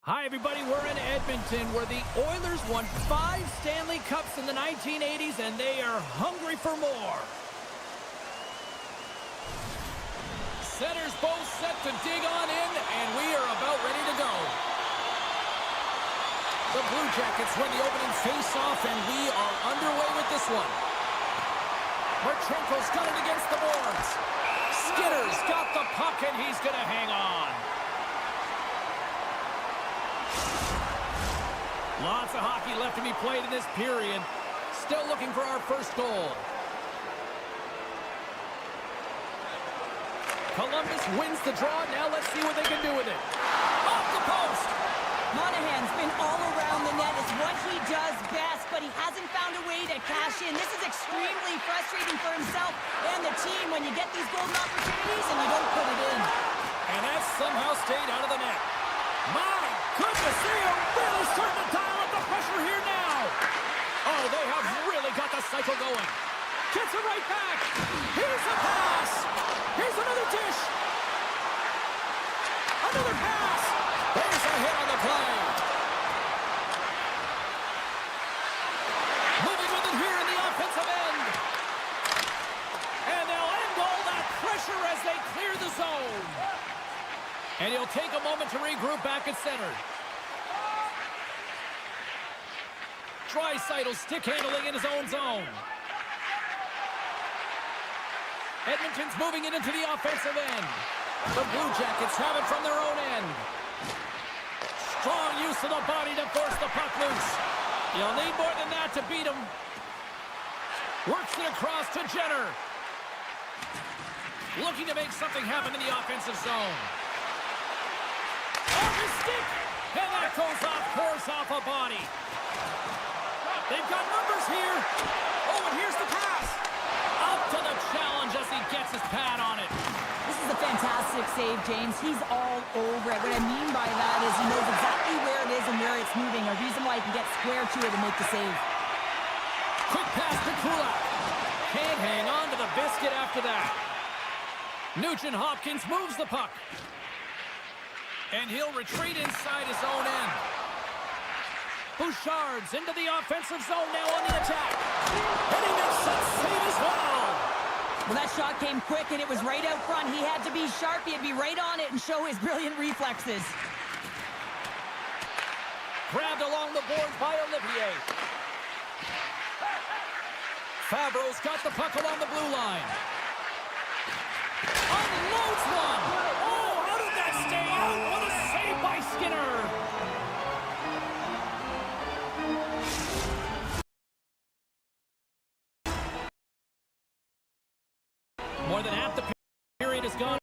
Hi, everybody. We're in Edmonton, where the Oilers won 5 Stanley Cups in the 1980s, and they are hungry for more. Centers both set to dig on in, and we are about ready to go. The Blue Jackets win the opening face-off, and we are underway with this one. Marchenko's got it against the boards. Skinner's got the puck, and he's going to hang on. Lots of hockey left to be played in this period. Still looking for our first goal. Columbus wins the draw. Now let's see what they can do with it. Off the post. Monahan's been all around the net. It's what he does best, but he hasn't found a way to cash in. This is extremely frustrating for himself and the team when you get these golden opportunities and you don't put it in. And that somehow stayed out of the net. My goodness, they are really starting to dial up the pressure here now. Oh, they have really got the cycle going. Gets it right back. Here's a pass. Here's another dish. Another pass. There's a hit on the play. Moving with it here in the offensive end. And they'll end all that pressure as they clear the zone. And he'll take a moment to regroup back at center. Draisaitl stick handling in his own zone. Edmonton's moving it into the offensive end. The Blue Jackets have it from their own end. Strong use of the body to force the puck loose. You'll need more than that to beat him. Works it across to Jenner. Looking to make something happen in the offensive zone. Off his stick. And that goes off course off a body. They've got numbers here. Oh, and here's the pass. Up to the challenge as he gets his pad on it. This is a fantastic save, James. He's all over it. What I mean by that is he knows exactly where it is and where it's moving. A reason why he can get square to it and make the save. Quick pass to Kulak. Can't hang on to the biscuit after that. Nugent Hopkins moves the puck. And he'll retreat inside his own end. Bouchard's into the offensive zone now on the attack. And he makes that save as well. Well, that shot came quick, and it was right out front. He had to be sharp. He had to be right on it and show his brilliant reflexes. Grabbed along the boards by Olivier. Fabro's got the puck along the blue line. Unloads one. Oh, how did that stay out? What a save by Skinner. More than half the period is gone.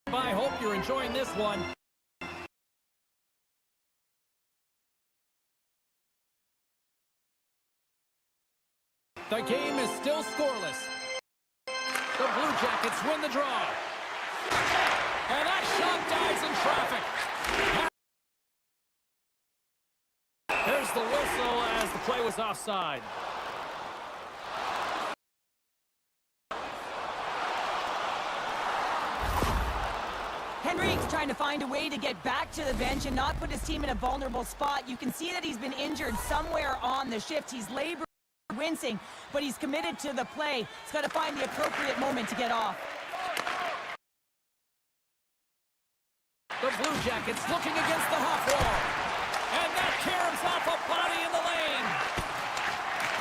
I hope you're enjoying this one. The game is still scoreless. The Blue Jackets win the draw. And that shot dives in traffic. There's the whistle as the play was offside. Henrik's trying to find a way to get back to the bench and not put his team in a vulnerable spot. You can see that he's been injured somewhere on the shift. He's laboring, wincing, but he's committed to the play. He's got to find the appropriate moment to get off. The Blue Jackets looking against the half wall. And that caroms off a body in the lane.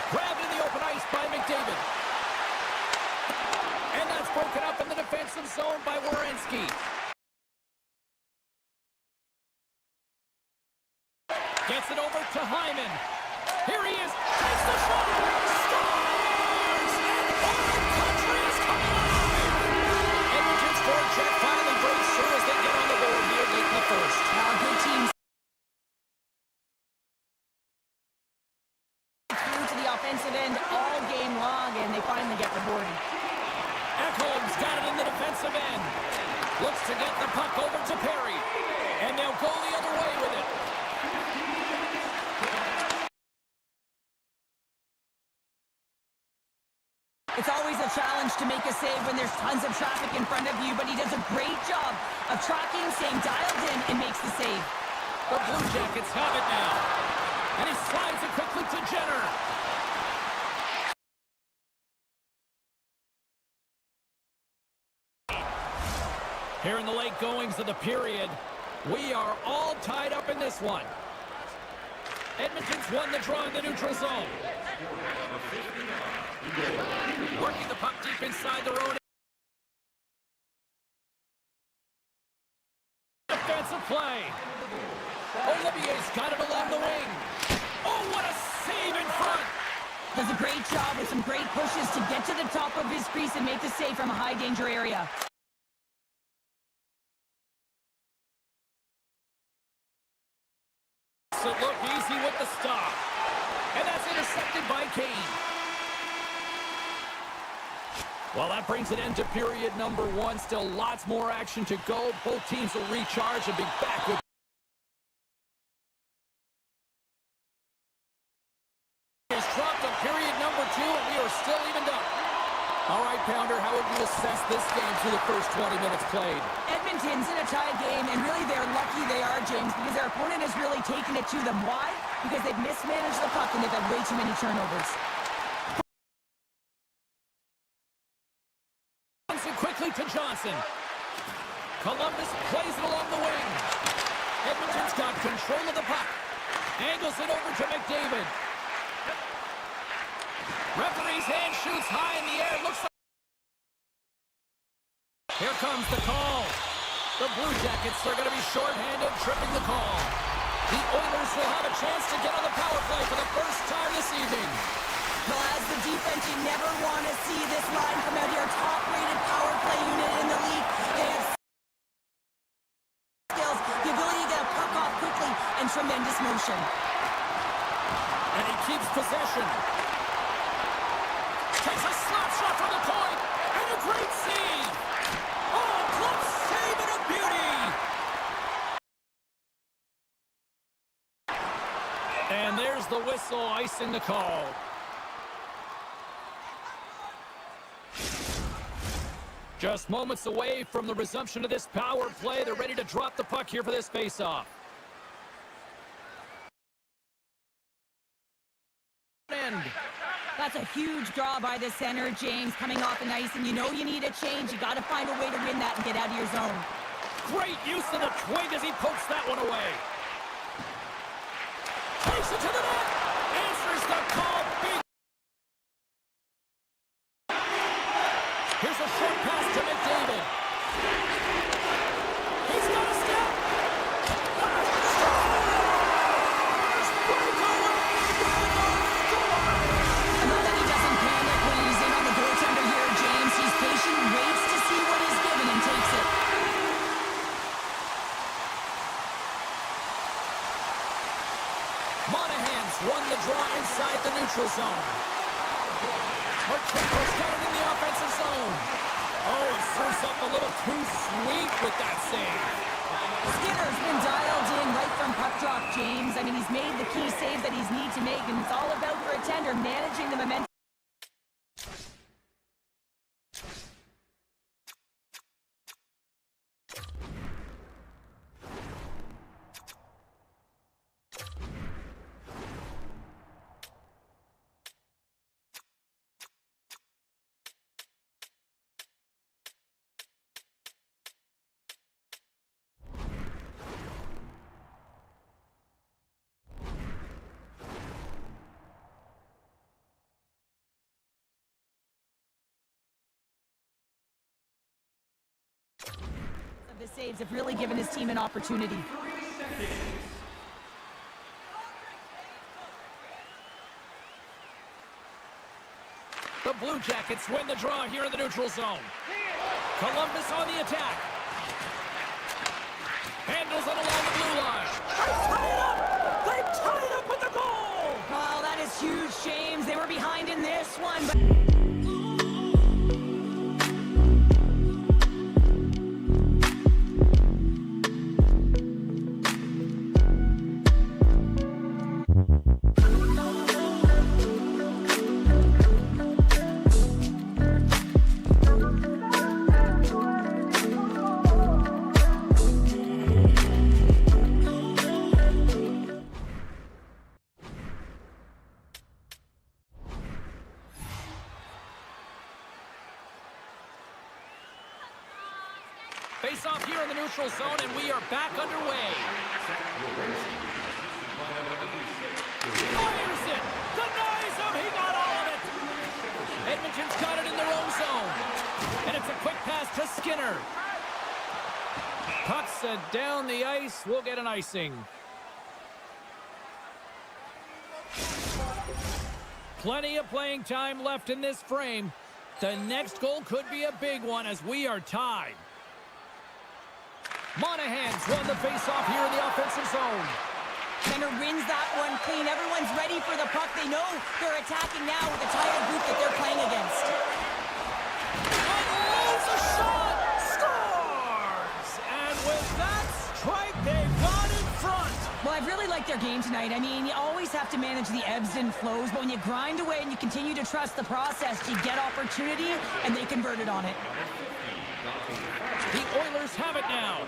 Grabbed in the open ice by McDavid. And that's broken up in the defensive zone by Werenski. Gets it over to Hyman. Here he is. Takes the shot. Scores! And all country is coming alive. Edmonton's forecheck finally breaks through as they get on the board here late in the first. Now, good teams through to the offensive end all game long, and they finally get the board. Ekholm's got it in the defensive end. Looks to get the puck over to Perry. And they'll go the other way with it. It's always a challenge to make a save when there's tons of traffic in front of you, but he does a great job of tracking, staying dialed in, and makes the save. The Blue Jackets have it now. And he slides it quickly to Jenner. Here in the late goings of the period, we are all tied up in this one. Edmonton's won the draw in the neutral zone. Working the puck deep inside their own. Defensive play. Olivier's got it along the wing. Oh, what a save in front. Does a great job with some great pushes to get to the top of his crease and make the save from a high danger area. It look easy with the stop. And that's intercepted by Kane. Well, that brings an end to period number one. Still lots more action to go. Both teams will recharge and be back with. Is dropped on period number two, and we are still evened up. All right, Pounder, how would you assess this game through the first 20 minutes played? Edmonton's in a tie game, and really they're lucky they are, James, because their opponent has really taken it to them. Why? Because they've mismanaged the puck, and they've had way too many turnovers. Quickly to Johnson. Columbus plays it along the wing. Edmonton's got control of the puck. Angles it over to McDavid. Referee's hand shoots high in the air. Looks like... Here comes the call. The Blue Jackets are going to be shorthanded, tripping the call. The Oilers will have a chance to get on the power play for the first time this evening. Well, as the defense, you never want to see this line come out here. Top-rated power play unit in the league. They have skills, the ability to get a puck off quickly, and tremendous motion. And he keeps possession. Takes a slap shot from the point, and a great save. Oh, close save and a beauty. And there's the whistle, icing the call. Just moments away from the resumption of this power play. They're ready to drop the puck here for this face-off. That's a huge draw by the center, James, coming off the ice, and you know you need a change. You got to find a way to win that and get out of your zone. Great use of the twig as he pokes that one away. Takes it to the net. Answers the call. Big. Here's a short pass to McDavid. He's got a step. I know that he doesn't panic when he's in on the goaltender here, James. He's patient, waits to see what is given, and takes it. Monahan's won the draw inside the neutral zone. Marchenko's got it in the offensive zone. Oh, it serves up a little too sweet with that save. Skinner's been dialed in right from puck drop, James. I mean, he's made the key saves that he's need to make, and it's all about for a tender managing the momentum. The saves have really given his team an opportunity. The Blue Jackets win the draw here in the neutral zone. Columbus on the attack. Handles it along the blue line. They tie it up with the goal! Oh, that is huge, James. They were behind in this one, but... Face off here in the neutral zone, and we are back underway. Fires it! Denies him! He got all of it! Edmonton's got it in their own zone. And it's a quick pass to Skinner. Puck set down the ice. We'll get an icing. Plenty of playing time left in this frame. The next goal could be a big one as we are tied. Monahan's won the face-off here in the offensive zone. Center wins that one clean. Everyone's ready for the puck. They know they're attacking now with the tired group that they're playing against. And loads a shot! Scores! And with that strike, they've got in front. Well, I've really liked their game tonight. I mean, you always have to manage the ebbs and flows, but when you grind away and you continue to trust the process, you get opportunity, and they converted on it. The Oilers have it now.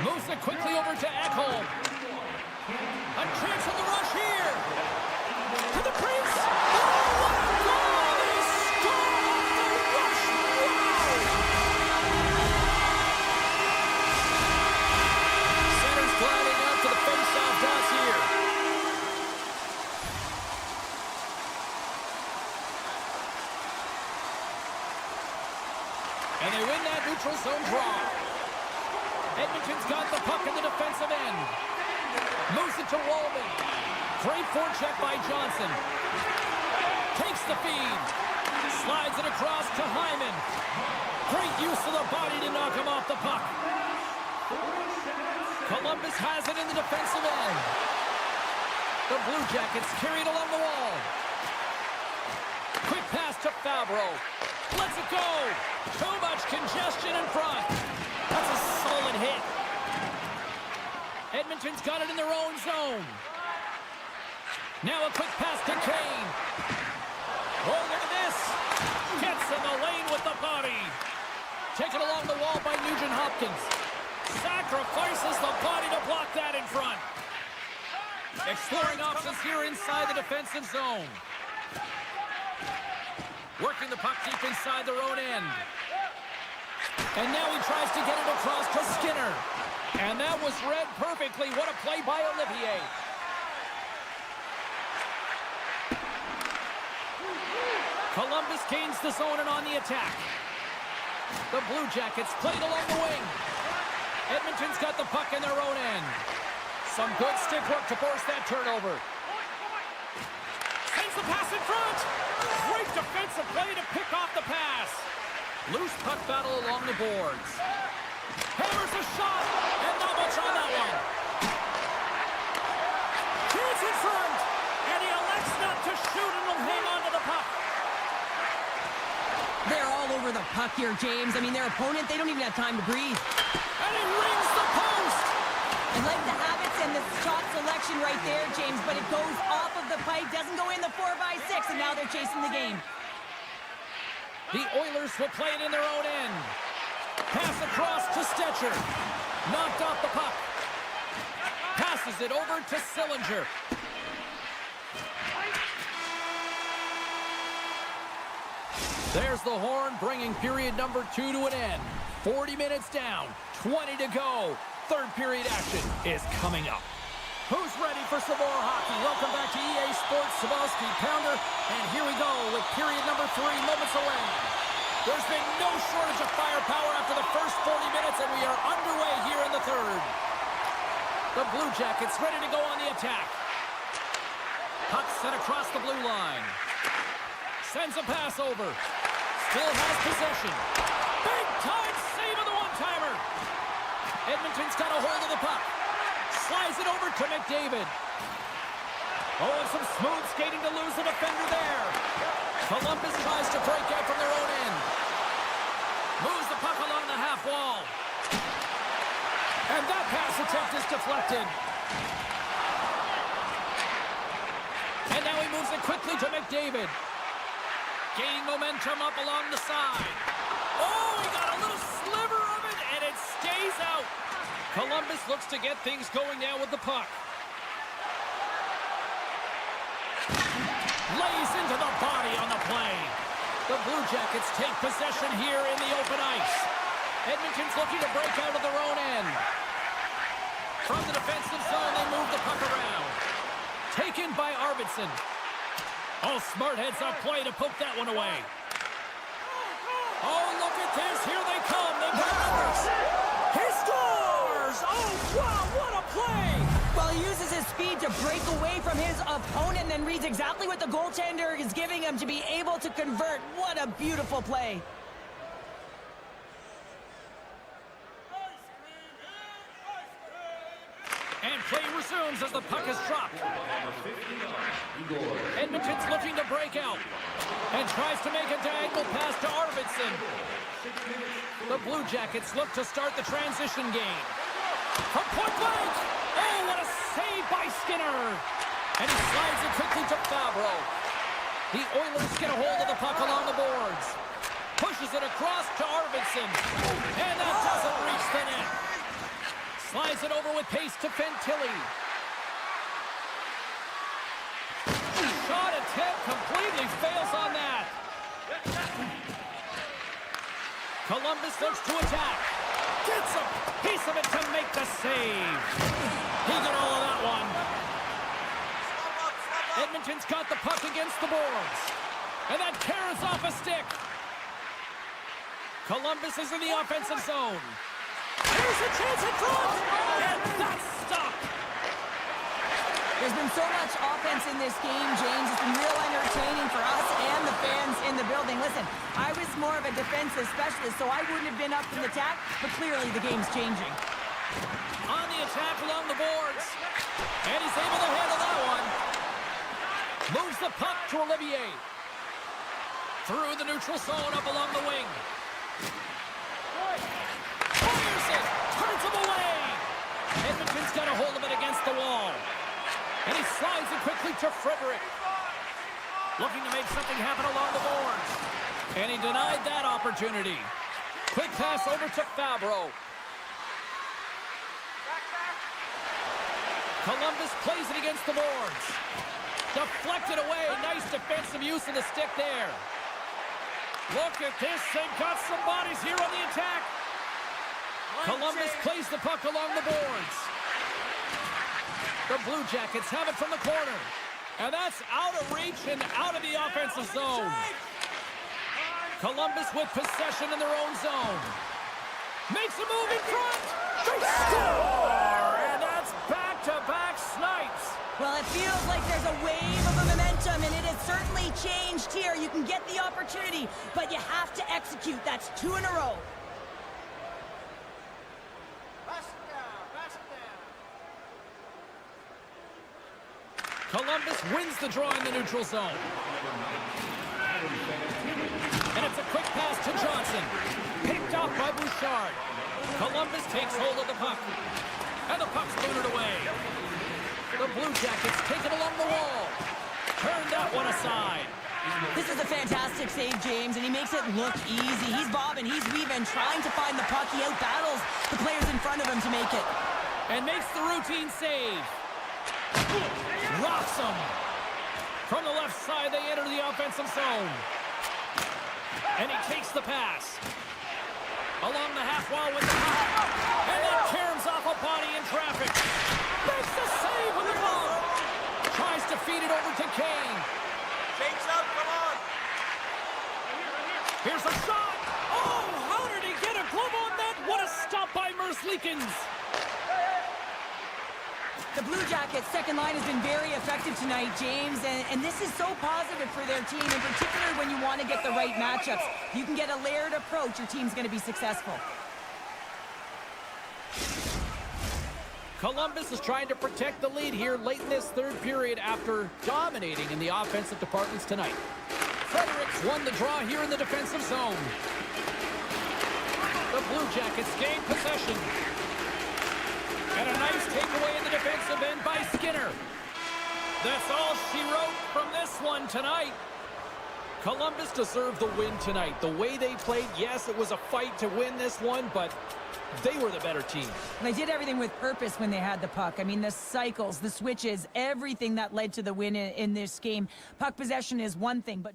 Moves it quickly over to Ekholm. A chance on the rush here. To the crease. Oh, what a goal! They score off the rush. Wow! Center's gliding out to the face-off dots here. And they win that neutral zone draw. Edmonton's got the puck in the defensive end. Moves it to Wallman. Great forecheck by Johnson. Takes the feed. Slides it across to Hyman. Great use of the body to knock him off the puck. Columbus has it in the defensive end. The Blue Jackets carried along the wall. Quick pass to Fabro. Lets it go. Too much congestion in front. That's a solid hit. Edmonton's got it in their own zone. Now a quick pass to Kane. Oh, look at this. Gets in the lane with the body. Taken along the wall by Nugent Hopkins. Sacrifices the body to block that in front. Exploring options here inside the defensive zone. Working the puck deep inside their own end. And now he tries to get it across to Skinner. And that was read perfectly. What a play by Olivier. Columbus gains the zone and on the attack. The Blue Jackets played along the wing. Edmonton's got the puck in their own end. Some good stick work to force that turnover. Sends the pass in front. Great defensive play to pick off the pass. Loose puck battle along the boards. Hammers a shot, and not much on that one. Chance in front, and he elects not to shoot and will hang on to the puck. They're all over the puck here, James. I mean, their opponent, they don't even have time to breathe. And he rings the post. I like the habits and the shot selection right there, James, but it goes off of the pipe, doesn't go in the 4x6, and now they're chasing the game. The Oilers will play it in their own end. Pass across to Stetcher. Knocked off the puck. Passes it over to Sillinger. There's the horn, bringing period number 2 to an end. 40 minutes down, 20 to go. Third period action is coming up. Who's ready for some more hockey? Welcome back to EA Sports Savalsky Pounder. And here we go with period number 3 moments away. There's been no shortage of firepower after the first 40 minutes, and we are underway here in the third. The Blue Jackets ready to go on the attack. Puck sent across the blue line. Sends a pass over. Still has possession. Big time save of the one-timer. Edmonton's got a hold of the puck. Slides it over to McDavid. Oh, and some smooth skating to lose the defender there. Columbus tries to break out from their own end. Moves the puck along the half wall. And that pass attempt is deflected. And now he moves it quickly to McDavid. Gaining momentum up along the side. Oh, he got a little sliver of it, and it stays out. Columbus looks to get things going now with the puck. Lays into the body on the play. The Blue Jackets take possession here in the open ice. Edmonton's looking to break out of their own end. From the defensive zone, they move the puck around. Taken by Arvidsson. Oh, smart heads-up play to poke that one away. Oh, look at this. Here they come. They've got numbers. He scores! Oh, wow, what a play! Well, he uses his speed to break away from his opponent and then reads exactly what the goaltender is giving him to be able to convert. What a beautiful play. And play resumes as the puck is dropped. Edmonton's looking to break out and tries to make a diagonal pass to Arvidsson. The Blue Jackets look to start the transition game. From point blank! Oh, what a save by Skinner! And he slides it quickly to Fabro. The Oilers get a hold of the puck along the boards. Pushes it across to Arvidsson. And that doesn't reach the net. Slides it over with pace to Fantilli. Shot attempt completely fails on that. Columbus looks to attack. Gets a piece of it to make the save. He got all of that one. Edmonton's got the puck against the boards. And that tears off a stick. Columbus is in the offensive zone. Here's a chance in front. And that's stopped. There's been so much offense in this game, James. It's been real entertaining for us and the fans in the building. Listen, I was more of a defensive specialist, so I wouldn't have been up in the attack, but clearly the game's changing. On the attack along the boards. And he's able to handle that one. Moves the puck to Olivier. Through the neutral zone up along the wing. Fires it. Turns him away. Edmonton's got a hold of it against the wall. And he slides it quickly to Frederick. Looking to make something happen along the boards. And he denied that opportunity. Quick pass over to Fabro. Columbus plays it against the boards. Deflected away. Nice defensive use of the stick there. Look at this. They've got some bodies here on the attack. Columbus plays the puck along the boards. The Blue Jackets have it from the corner. And that's out of reach and out of the offensive zone. Columbus with possession in their own zone. Makes a move in front. They score! And that's back-to-back snipes. Well, it feels like there's a wave of momentum, and it has certainly changed here. You can get the opportunity, but you have to execute. That's 2 in a row. Columbus wins the draw in the neutral zone. And it's a quick pass to Johnson. Picked off by Bouchard. Columbus takes hold of the puck. And the puck's booted away. The Blue Jackets take it along the wall. Turn that one aside. This is a fantastic save, James, and he makes it look easy. He's bobbing, he's weaving, trying to find the puck. He out-battles the players in front of him to make it. And makes the routine save. Rocks him. From the left side, they enter the offensive zone. And he takes the pass. Along the half wall with the puck. And then tears off a body in traffic. Makes the save with the ball. Tries to feed it over to Kane. Shakes up, come on. Here's a shot. Oh, how did he get a glove on that? What a stop by Merzlikins. The Blue Jackets' second line has been very effective tonight, James, and this is so positive for their team, in particular when you want to get the right matchups. You can get a layered approach, your team's going to be successful. Columbus is trying to protect the lead here late in this third period after dominating in the offensive departments tonight. Fredericks won the draw here in the defensive zone. The Blue Jackets gain possession. And a nice takeaway in the defensive end by Skinner. That's all she wrote from this one tonight. Columbus deserved the win tonight. The way they played, yes, it was a fight to win this one, but they were the better team. They did everything with purpose when they had the puck. I mean, the cycles, the switches, everything that led to the win in this game. Puck possession is one thing, but...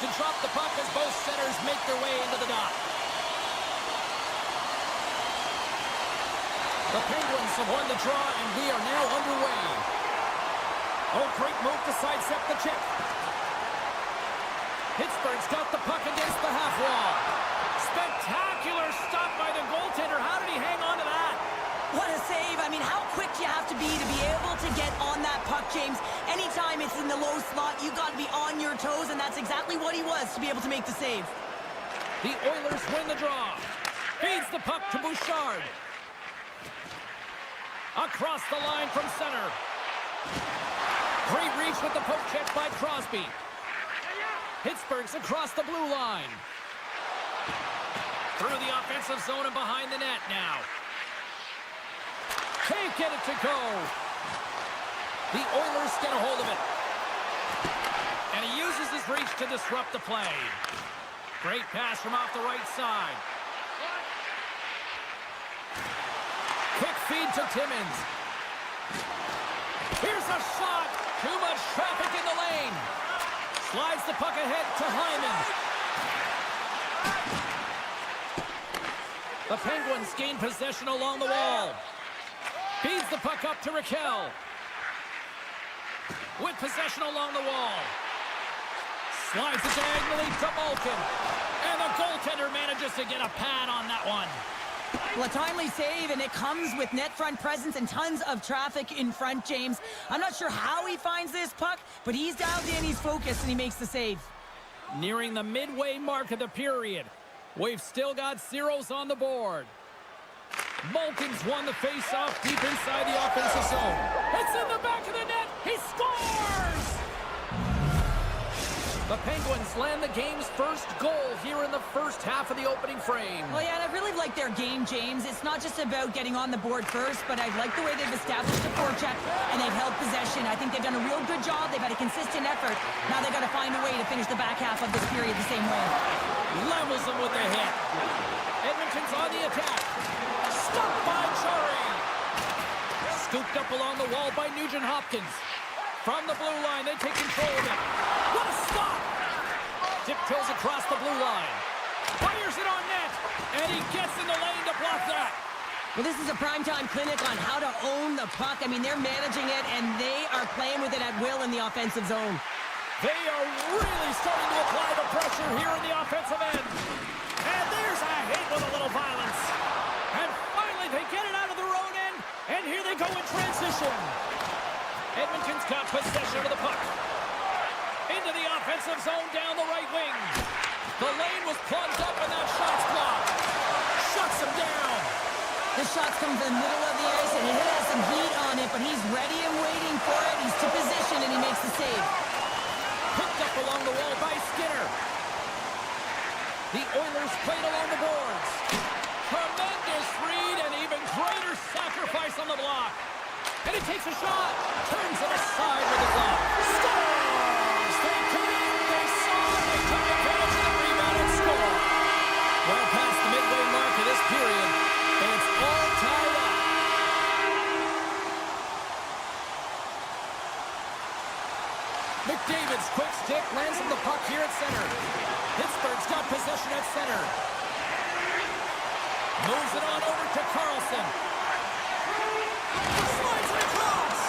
to drop the puck as both centers make their way into the dot. The Penguins have won the draw, and we are now underway. Oh, great move to sidestep the chip. Pittsburgh's got the puck against the half wall. Spectacular stop by the goaltender. How did he hang on to that? What a save. I mean, how quick you have to be able to get on that puck, James. Anytime it's in the low slot, you got to be on your toes, and that's exactly what he was to be able to make the save. The Oilers win the draw. Feeds the puck to Bouchard. Across the line from center. Great reach with the poke check by Crosby. Pittsburgh's across the blue line. Through the offensive zone and behind the net now. Can't get it to go. The Oilers get a hold of it. And he uses his reach to disrupt the play. Great pass from off the right side. Quick feed to Timmins. Here's a shot. Too much traffic in the lane. Slides the puck ahead to Hyman. The Penguins gain possession along the wall. Feeds the puck up to Raquel. With possession along the wall. Slides it diagonally to Malkin. And the goaltender manages to get a pad on that one. Well, a timely save, and it comes with net front presence and tons of traffic in front, James. I'm not sure how he finds this puck, but he's dialed in, he's focused, and he makes the save. Nearing the midway mark of the period. We've still got zeros on the board. Malkin's won the face-off deep inside the offensive zone. It's in the back of the net. He scores! The Penguins land the game's first goal here in the first half of the opening frame. Well, yeah, and I really like their game, James. It's not just about getting on the board first, but I like the way they've established the forecheck, and they've held possession. I think they've done a real good job. They've had a consistent effort. Now they've got to find a way to finish the back half of this period the same way. Levels him with a hit. Edmonton's on the attack. Stopped by Chari. Scooped up along the wall by Nugent-Hopkins. From the blue line, they take control of it. What a stop! Tiptoes across the blue line. Fires it on net. And he gets in the lane to block that. Well, this is a primetime clinic on how to own the puck. I mean, they're managing it, and they are playing with it at will in the offensive zone. They are really starting to apply the pressure here in the offensive end. And there's a hit with a little violence. And finally, they get it out of their own end. And here they go in transition. Edmonton's got possession of the puck. Into the offensive zone down the right wing. The lane was plugged up and that shot's blocked. Shuts him down. The shot's come from the middle of the ice, and he has some heat on it, but he's ready and waiting for it. He's to position, and he makes the save. Picked up along the wall by Skinner. The Oilers played along the boards. Tremendous read and even greater sacrifice on the block. And he takes a shot. Turns it aside with a glove. Scores! They come in, they saw, they took advantage of the rebound and score. Well past the midway mark of this period, and it's all tied up. McDavid's quick stick lands on the puck here at center. Pittsburgh's got possession at center. Moves it on over to Carlson. Slides it across.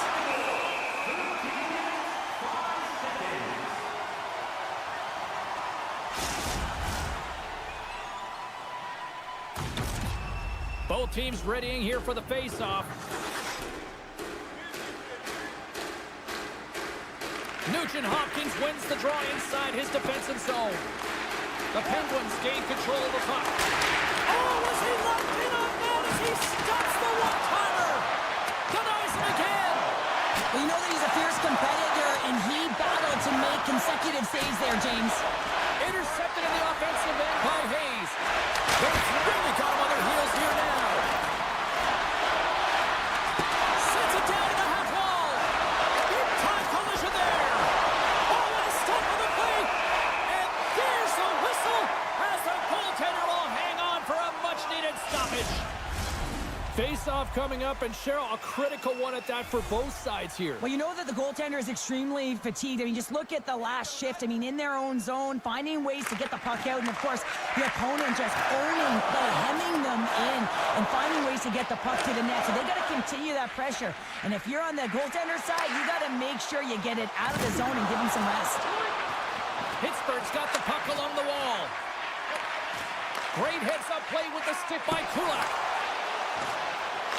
Both teams readying here for the face-off. Nugent-Hopkins wins the draw inside his defensive zone. The Penguins gain control of the puck. Oh, was he locked in on that as he stops the one-timer? Denies it again. Well, you know that he's a fierce competitor, and he battled to make consecutive saves there, James. Intercepted in the offensive end by Hayes. But it's really got him on their heels here now. Sends it down to the half wall. Big time collision there. Oh, what a stop on the plate. And there's the whistle as the goaltender will hang on for a much-needed stoppage. Face-off coming up, and Cheryl, a critical one at that for both sides here. Well, you know that the goaltender is extremely fatigued. I mean, just look at the last shift. I mean, in their own zone, finding ways to get the puck out, and of course, the opponent just owning, hemming them in, and finding ways to get the puck to the net. So they got to continue that pressure. And if you're on the goaltender side, you got to make sure you get it out of the zone and give him some rest. Pittsburgh's got the puck along the wall. Great heads-up play with the stick by Kulak.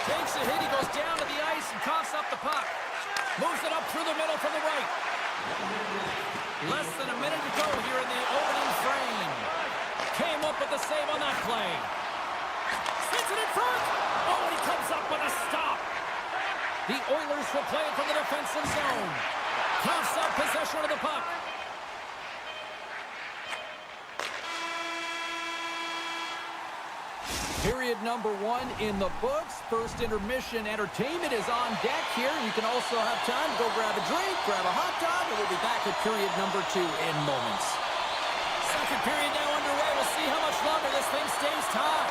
Takes a hit, he goes down to the ice and coughs up the puck. Moves it up through the middle to the right. Less than a minute to go here in the opening frame. Came up with the save on that play. Sends it in front. Oh, and he comes up with a stop. The Oilers will play it from the defensive zone. Coughs up possession of the puck. Period number 1 in the books. First intermission entertainment is on deck here. You can also have time to go grab a drink, grab a hot dog, and we'll be back at period number 2 in moments. Second period now underway. We'll see how much longer this thing stays tied.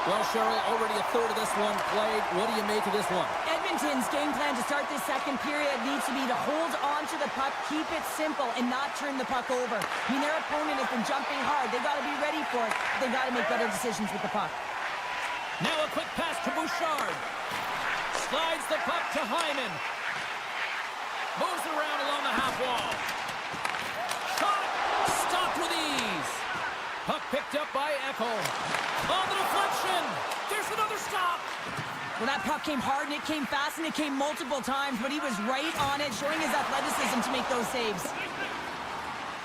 Well, Cheryl, already a third of this one played. What do you make of this one? Edmonton's game plan to start this second period needs to be to hold on to the puck, keep it simple, and not turn the puck over. I mean, their opponent has been jumping hard. They got to be ready for it. They got to make better decisions with the puck. Now a quick pass to Bouchard. Slides the puck to Hyman. Moves around along the half wall. Shot! Stopped with ease. Puck picked up by Echo. On the deflection. There's another stop. Well, that puck came hard, and it came fast, and it came multiple times, but he was right on it, showing his athleticism to make those saves.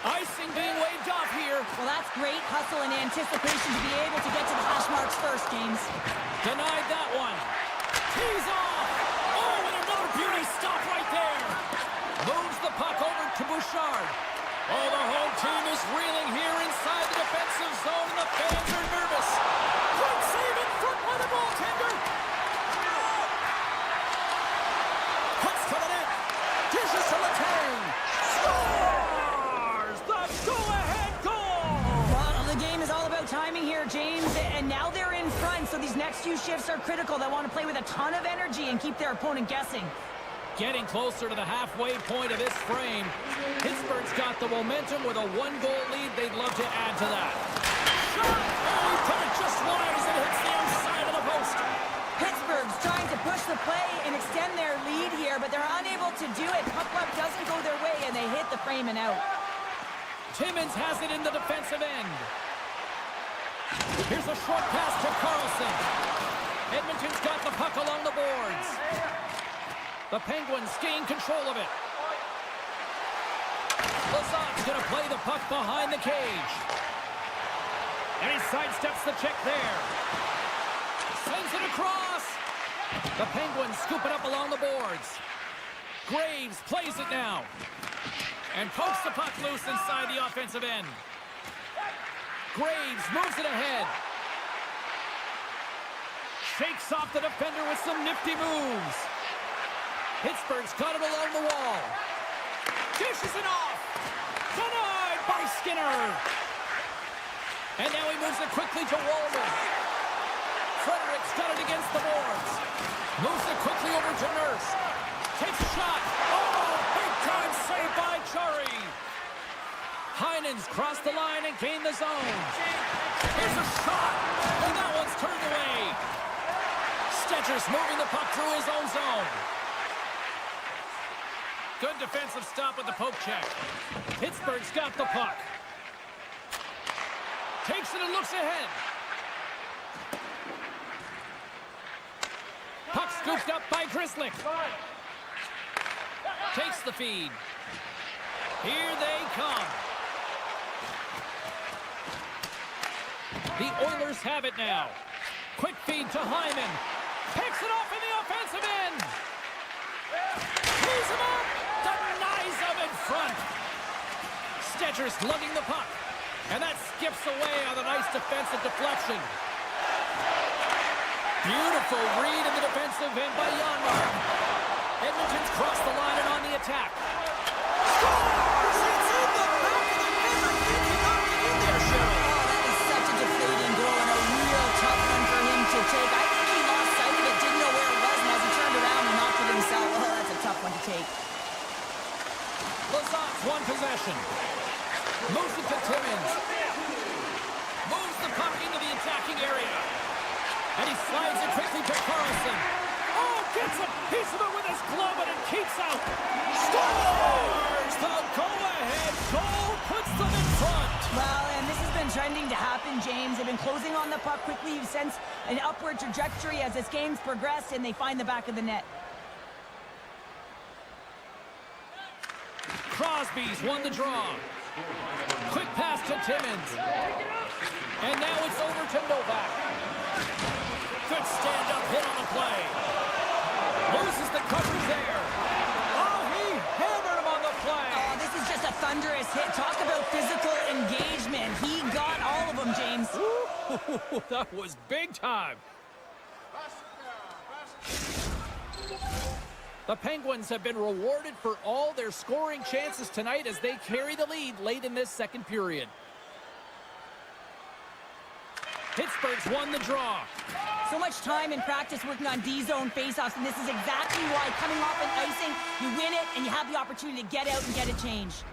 Icing being waved off here. Well, that's great hustle and anticipation to be able to get to the hash marks first, James. Denied that one. Tees off. Oh, and another beauty stop right there. Moves the puck over to Bouchard. Oh, the whole team is reeling here inside the defensive zone, and the fans are nervous. Great save in front by the goaltender. Puts to the net. Dishes to Letang. Scores the go-ahead goal. Well, the game is all about timing here, James, and now they're in front, so these next few shifts are critical. They want to play with a ton of energy and keep their opponent guessing. Getting closer to the halfway point of this frame. Pittsburgh's got the momentum with a 1-goal lead. They'd love to add to that. Shot! Oh, he put it just wide as it hits the outside of the post. Pittsburgh's trying to push the play and extend their lead here, but they're unable to do it. Puck luck doesn't go their way, and they hit the frame and out. Timmins has it in the defensive end. Here's a short pass to Carlson. Edmonton's got the puck along the boards. The Penguins gain control of it. Lazat's going to play the puck behind the cage. And he sidesteps the check there. Sends it across. The Penguins scoop it up along the boards. Graves plays it now. And pokes the puck loose inside the offensive end. Graves moves it ahead. Shakes off the defender with some nifty moves. Pittsburgh's got it along the wall. Dishes it off. Denied by Skinner. And now he moves it quickly to Walden. Frederick's got it against the boards. Moves it quickly over to Nurse. Takes a shot. Oh, big time save by Chari. Heinen's crossed the line and gained the zone. Here's a shot. And that one's turned away. Stetcher's moving the puck through his own zone. Good defensive stop with the poke check. Pittsburgh's got the puck. Takes it and looks ahead. Puck scooped up by Grisslick. Takes the feed. Here they come. The Oilers have it now. Quick feed to Hyman. Picks it off in the offensive end. He's him up. Denies him in front. Stetcher's lugging the puck. And that skips away on a nice defensive deflection. Beautiful read in the defensive end by Janmark. Edmonton's crossed the line and on the attack. Scores! It's in the back of the net. I think he knocked it in there, Cheryl. Oh, that is such a deflating goal and a real tough one for him to take. I think he lost sight of it, didn't know where it take. Lazat's one possession. Moves it to Timmins. Moves the puck into the attacking area. And he slides it quickly to Carlson. Oh, gets a piece of it with his glove and it keeps out. Scores! The go-ahead goal puts them in front. Well, and this has been trending to happen, James. They've been closing on the puck quickly. You sense an upward trajectory as this game's progressed, and they find the back of the net. Crosby's won the draw. Quick pass to Timmins. And now it's over to Novak. Good stand-up hit on the play. Loses the coverage there. Oh, he hammered him on the play. Oh, this is just a thunderous hit. Talk about physical engagement. He got all of them, James. Ooh, that was big time. The Penguins have been rewarded for all their scoring chances tonight as they carry the lead late in this second period. Pittsburgh's won the draw. So much time in practice working on D-zone faceoffs, and this is exactly why coming off an icing, you win it, and you have the opportunity to get out and get a change.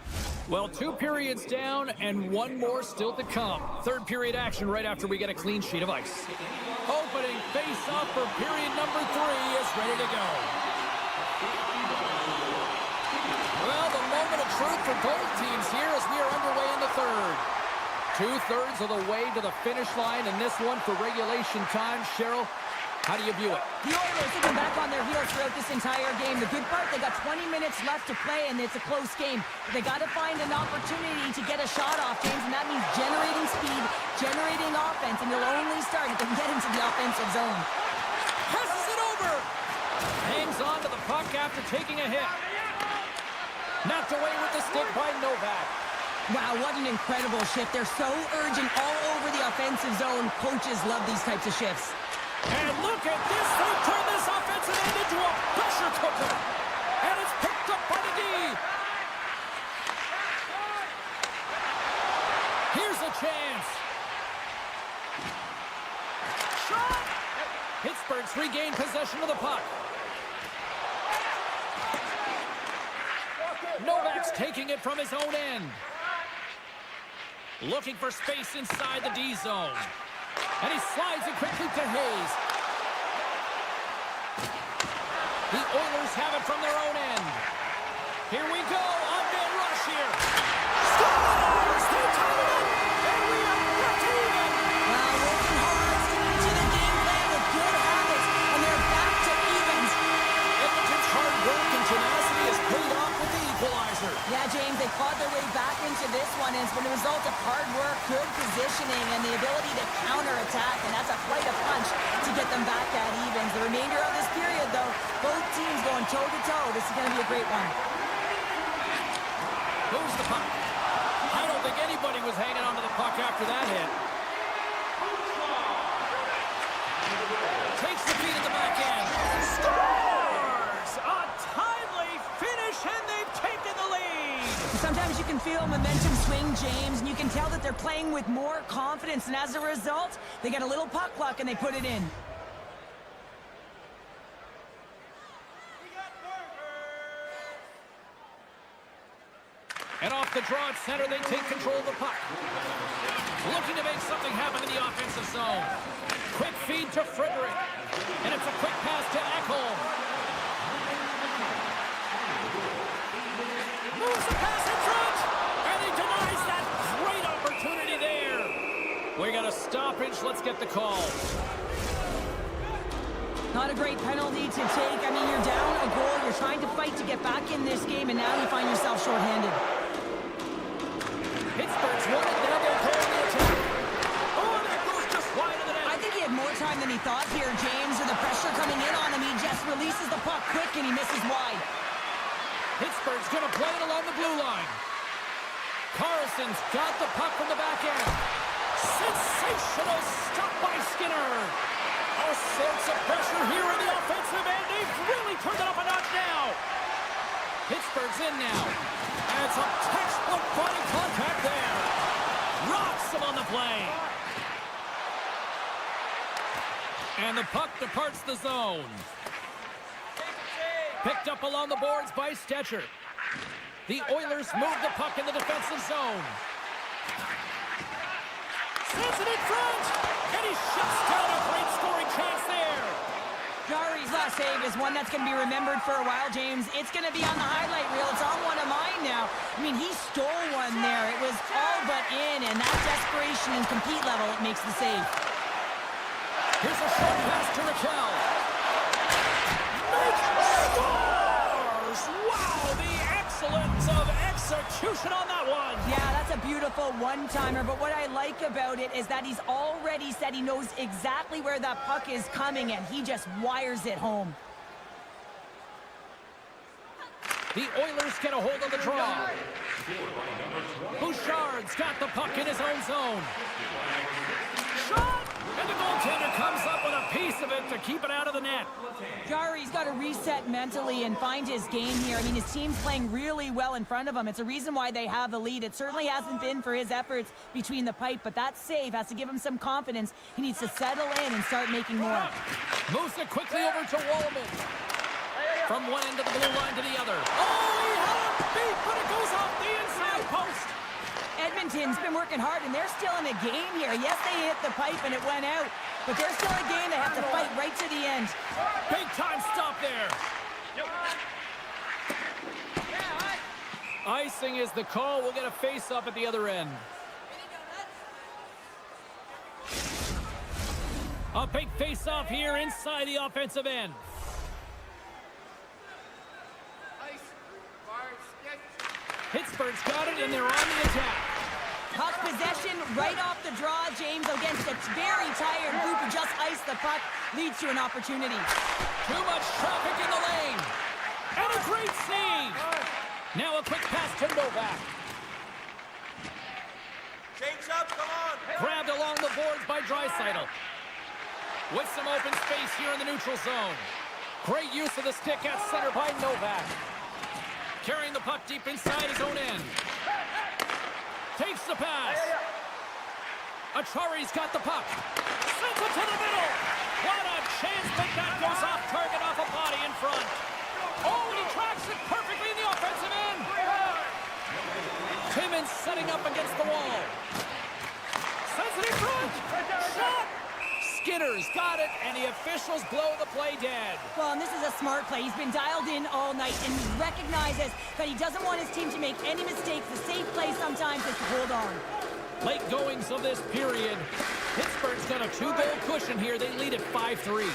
Well, 2 periods down and 1 more still to come. Third period action right after we get a clean sheet of ice. Opening face-off for period number 3 is ready to go. Well, the moment of truth for both teams here as we are underway in the third. 2/3 of the way to the finish line, and this one for regulation time. Cheryl, how do you view it? The Oilers have been back on their heels throughout this entire game. The good part, they got 20 minutes left to play, and it's a close game. But they got to find an opportunity to get a shot off, James, and that means generating speed, generating offense, and you'll only start if they can get into the offensive zone. Passes it over! Hangs on to the puck after taking a hit. Knocked away with the stick by Novak. Wow, what an incredible shift. They're so urgent all over the offensive zone. Coaches love these types of shifts. And look at this. They turn this offensive end into a pressure cooker. And it's picked up by the D. Here's a chance. Shot! Pittsburgh's regained possession of the puck. Novak's taking it from his own end. Looking for space inside the D zone. And he slides it quickly to Hayes. The Oilers have it from their own end. Here we go. On-man rush here. Scores! They tie it up! And we are back to even! Wow, working hard, sticking to their game plan with good habits, and they're back to evens. Edmonton's hard work and tenacity has paid off with the equalizer. Yeah, James, they clawed their way back into this one, and it's been a result of hard work, good positioning, and the ability to counterattack, and that's a quite a punch to get them back at evens. The remainder of this period, though, both teams going toe-to-toe. This is going to be a great one. Moves the puck. I don't think anybody was hanging onto the puck after that hit. Takes the feed at the back end. Scores! A timely finish, and they've taken the lead. Sometimes you can feel momentum swing, James, and you can tell that they're playing with more confidence, and as a result, they get a little puck luck and they put it in. And off the draw at center, they take control of the puck. Looking to make something happen in the offensive zone. Quick feed to Frederick. And it's a quick pass to Ekholm. Moves the pass in front. And he denies that great opportunity there. We got a stoppage. Let's get the call. Not a great penalty to take. I mean, you're down a goal. You're trying to fight to get back in this game, and now you find yourself shorthanded. Pittsburgh's won it. Now they're calling the attack. Oh, that goes just wide of the net. I think he had more time than he thought here, James. With the pressure coming in on him, he just releases the puck quick, and he misses wide. Pittsburgh's going to play it along the blue line. Carlson's got the puck from the back end. Sensational stop by Skinner. All sorts of pressure here in the offensive end. They've really turned it up a notch now. Pittsburgh's in now. And it's a textbook body contact there. Rocks him on the play. And the puck departs the zone. Picked up along the boards by Stetcher. The Oilers move the puck in the defensive zone. Sends it in front, and he shuts down a great scoring chance there. Jari's last save is one that's going to be remembered for a while, James. It's going to be on the highlight reel. It's on one of mine now. I mean, he stole one there. It was all but in, and that desperation and compete level, it makes the save. Here's a short pass to Raquel. Scores! Wow, the excellence of execution on that one. Yeah, that's a beautiful one-timer, but what I like about it is that he's already said he knows exactly where that puck is coming, and he just wires it home. The Oilers get a hold of the draw. Bouchard's got the puck in his own zone. Shot! And the goaltender comes up with a piece of it to keep it out of the net. Jari's got to reset mentally and find his game here. I mean, his team's playing really well in front of him. It's a reason why they have the lead. It certainly hasn't been for his efforts between the pipe, but that save has to give him some confidence. He needs to settle in and start making more. Moves it quickly over to Wallman. From one end of the blue line to the other. Oh, he had a beat, but it goes off the inside post. Edmonton's been working hard, and they're still in a game here. Yes, they hit the pipe and it went out, but they're still in a game. They have to fight right to the end. Big time stop there. Icing is the call. We'll get a face-up at the other end. A big face-off here inside the offensive end. Pittsburgh's got it, and they're on the attack. Puck possession right off the draw, James, against a very tired group who just iced the puck, leads to an opportunity. Too much traffic in the lane. And a great save. Now a quick pass to Novak. Change up, come on. Grabbed along the boards by Draisaitl. With some open space here in the neutral zone. Great use of the stick at center by Novak. Carrying the puck deep inside his own end. Takes the pass. Achari's got the puck. Sends it to the middle. What a chance, but that goes off target off a body in front. Oh, he tracks it perfectly in the offensive end. Timmins setting up against the wall. Sends it in front. Shot. Skinner's got it, and the officials blow the play dead. Well, and this is a smart play. He's been dialed in all night, and he recognizes that he doesn't want his team to make any mistakes. The safe play sometimes is to hold on. Late goings of this period. Pittsburgh's got a 2-goal cushion here. They lead at 5-3.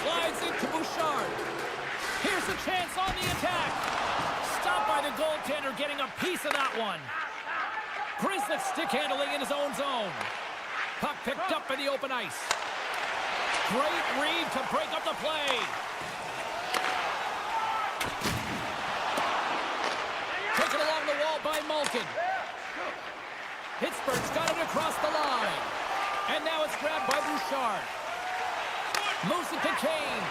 Slides into Bouchard. Here's a chance on the attack. Stopped by the goaltender, getting a piece of that one. Grizzlick stick handling in his own zone. Puck picked up in the open ice. Great read to break up the play. Taken along the wall by Malkin. Pittsburgh's got it across the line. And now it's grabbed by Bouchard. Moves it to Kane.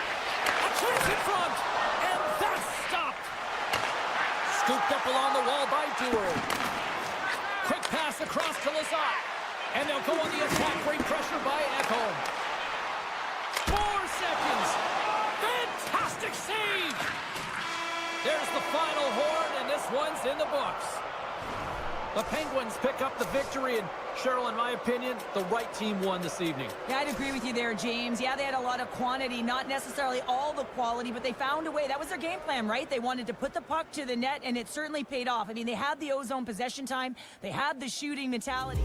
A chance in front. And that's stopped. Scooped up along the wall by Dewar. Quick pass across to Lazat. And they'll go on the attack. Great pressure by Ekholm. 4 seconds. Fantastic save. There's the final horn, and this one's in the books. The Penguins pick up the victory, and Cheryl, in my opinion, the right team won this evening. Yeah, I'd agree with you there, James. Yeah, they had a lot of quantity, not necessarily all the quality, but they found a way. That was their game plan, right? They wanted to put the puck to the net, and it certainly paid off. I mean, they had the ozone possession time. They had the shooting mentality.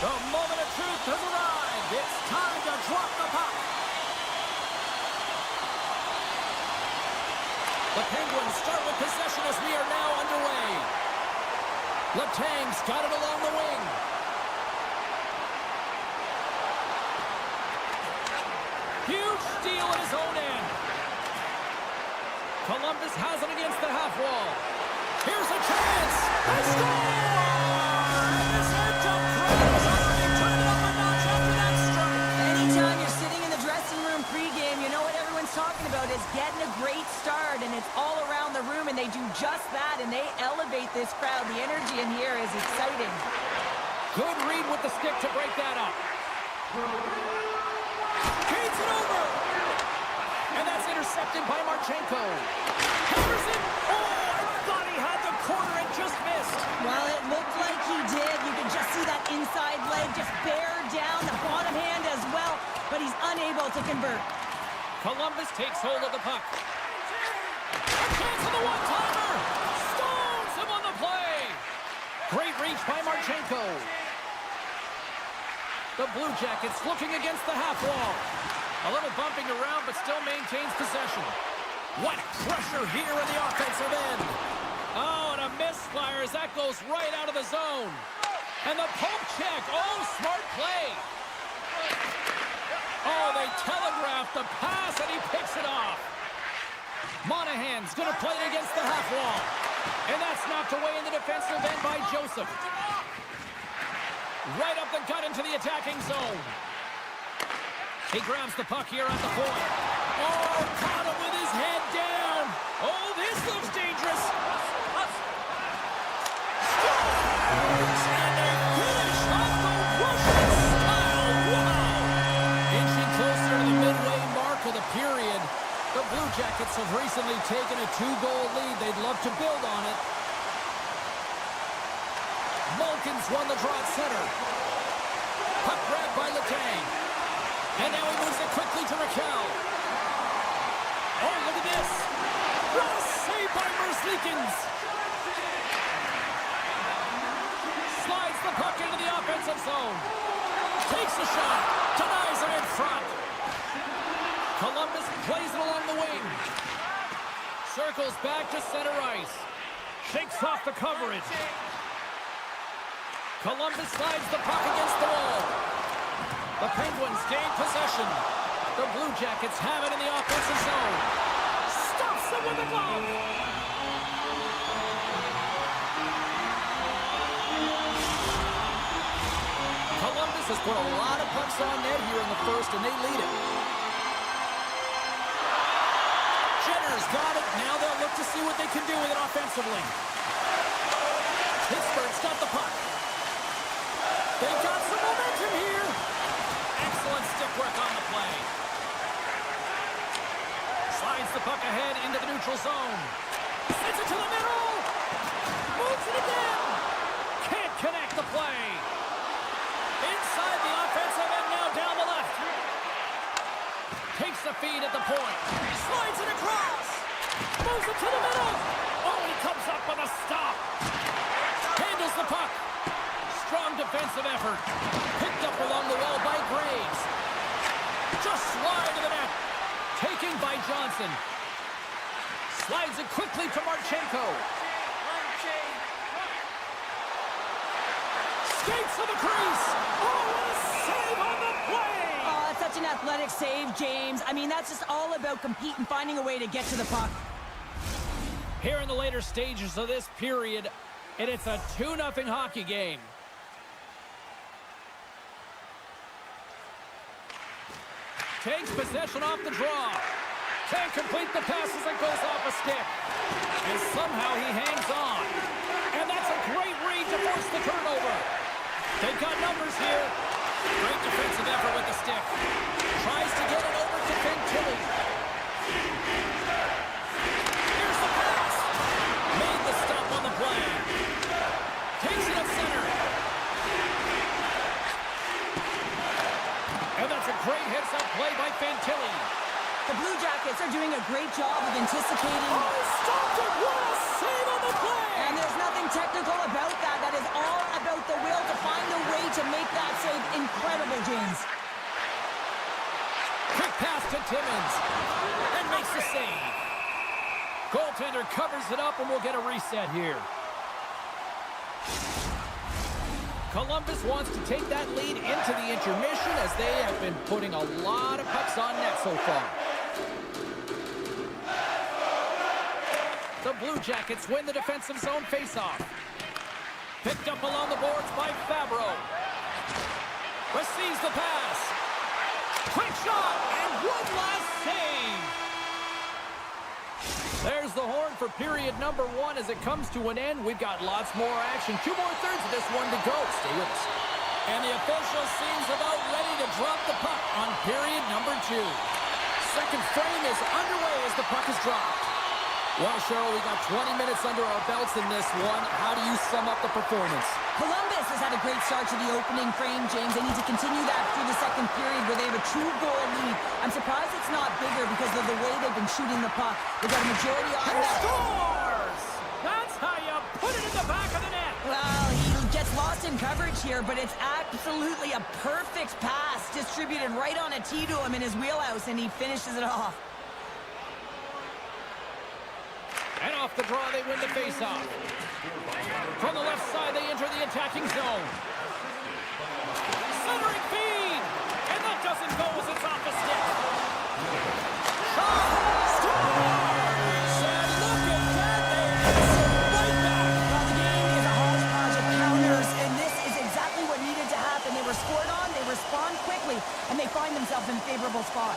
The moment of truth has arrived. It's time to drop the puck. The Penguins start with possession as we are now underway. Letang's got it along the wing. Huge steal at his own end. Columbus has it against the half wall. Here's a chance. They score! And this head-jump crowd has already turned it up a notch after that strike. Anytime you're sitting in the dressing room pregame, you know what everyone's talking about is getting a great start, and it's all around the room, and they do just that, and they elevate this crowd. The energy in here is exciting. Good read with the stick to break that up. Feeds it over. And that's intercepted by Marchenko. Henderson. Oh, I thought he had the corner and just missed. Well, it looked like he did. You can just see that inside leg just bear down, the bottom hand as well, but he's unable to convert. Columbus takes hold of the puck. A chance of the one-timer. Stones him on the play. Great reach by Marchenko. The Blue Jackets looking against the half wall. A little bumping around, but still maintains possession. What pressure here in the offensive end. Oh, and a misfire as that goes right out of the zone. And the poke check. Oh, smart play. Oh, they telegraphed the pass, and he picks it off. Monahan's going to play it against the half wall. And that's knocked away in the defensive end by Joseph. Right up the gut into the attacking zone. He grabs the puck here at the point. Oh, caught him with his head down. Oh, this looks dangerous. Scores! And they finish off the Russian style. Wow! Inching closer to the midway mark of the period. The Blue Jackets have recently taken a 2-goal lead. They'd love to build on it. Malkin's won the draw at center. Puck grabbed by Letang. And now he moves it quickly to Raquel. Oh, look at this. What a save by Merzlikins. Slides the puck into the offensive zone. Takes a shot. Denies it in front. Columbus plays it along the wing. Circles back to center ice. Shakes off the coverage. Columbus slides the puck against the wall. The Penguins gain possession. The Blue Jackets have it in the offensive zone. Stops it with the glove. Columbus has put a lot of pucks on net here in the first, and they lead it. Jenner's got it. Now they'll look to see what they can do with it offensively. Pittsburgh's got the puck. They've got some momentum here. Excellent stick work on the play. Slides the puck ahead into the neutral zone. Sends it to the middle. Moves it again. Can't connect the play. Inside the offensive end now down the left. Takes the feed at the point. Slides it across. Moves it to the middle. Oh, he comes up with a stop. Handles the puck. Strong defensive effort. Picked up along the wall by Graves. Just slide to the net. Taking by Johnson. Slides it quickly to Marchenko. Skates to the crease. Oh, what a save on the play. Oh, it's such an athletic save, James. I mean, that's just all about competing, finding a way to get to the puck. Here in the later stages of this period, and it's a 2-0 hockey game. Takes possession off the draw. Can't complete the pass as it goes off a stick. And somehow he hangs on. And that's a great read to force the turnover. They've got numbers here. Great defensive effort with the stick. Tries to get it over to Fantilli. Here's the pass. Made the stop on the play. Takes it up center. And that's a great heads-up play by Fantilli. The Blue Jackets are doing a great job of anticipating. Oh, stopped it! What a save on the play! And there's nothing technical about that. That is all about the will to find a way to make that Timmins. And makes the save. Goaltender covers it up, and we'll get a reset here. Columbus wants to take that lead into the intermission as they have been putting a lot of pucks on net so far. The Blue Jackets win the defensive zone faceoff. Picked up along the boards by Fabro. Receives the pass. Quick shot, and one last save. There's the horn for period number 1 as it comes to an end. We've got lots more action. 2 more thirds of this one to go. Stay with us. And the official seems about ready to drop the puck on period number 2. Second frame is underway as the puck is dropped. Well, Cheryl, we got 20 minutes under our belts in this one. How do you sum up the performance? Columbus has had a great start to the opening frame, James. They need to continue that through the second period where they have a 2-goal lead. I'm surprised it's not bigger because of the way they've been shooting the puck. They've got a majority on net. Scores! That's how you put it in the back of the net. Well, he gets lost in coverage here, but it's absolutely a perfect pass distributed right on a tee to him in his wheelhouse, and he finishes it off. And off the draw, they win the faceoff. From the left side, they enter the attacking zone. Centering feed! And that doesn't go as it's off the stick. Shot! Scores! And look at that, they right back. Well, the game is a hodgepodge of counters, and this is exactly what needed to happen. They were scored on, they respond quickly, and they find themselves in a favorable spot.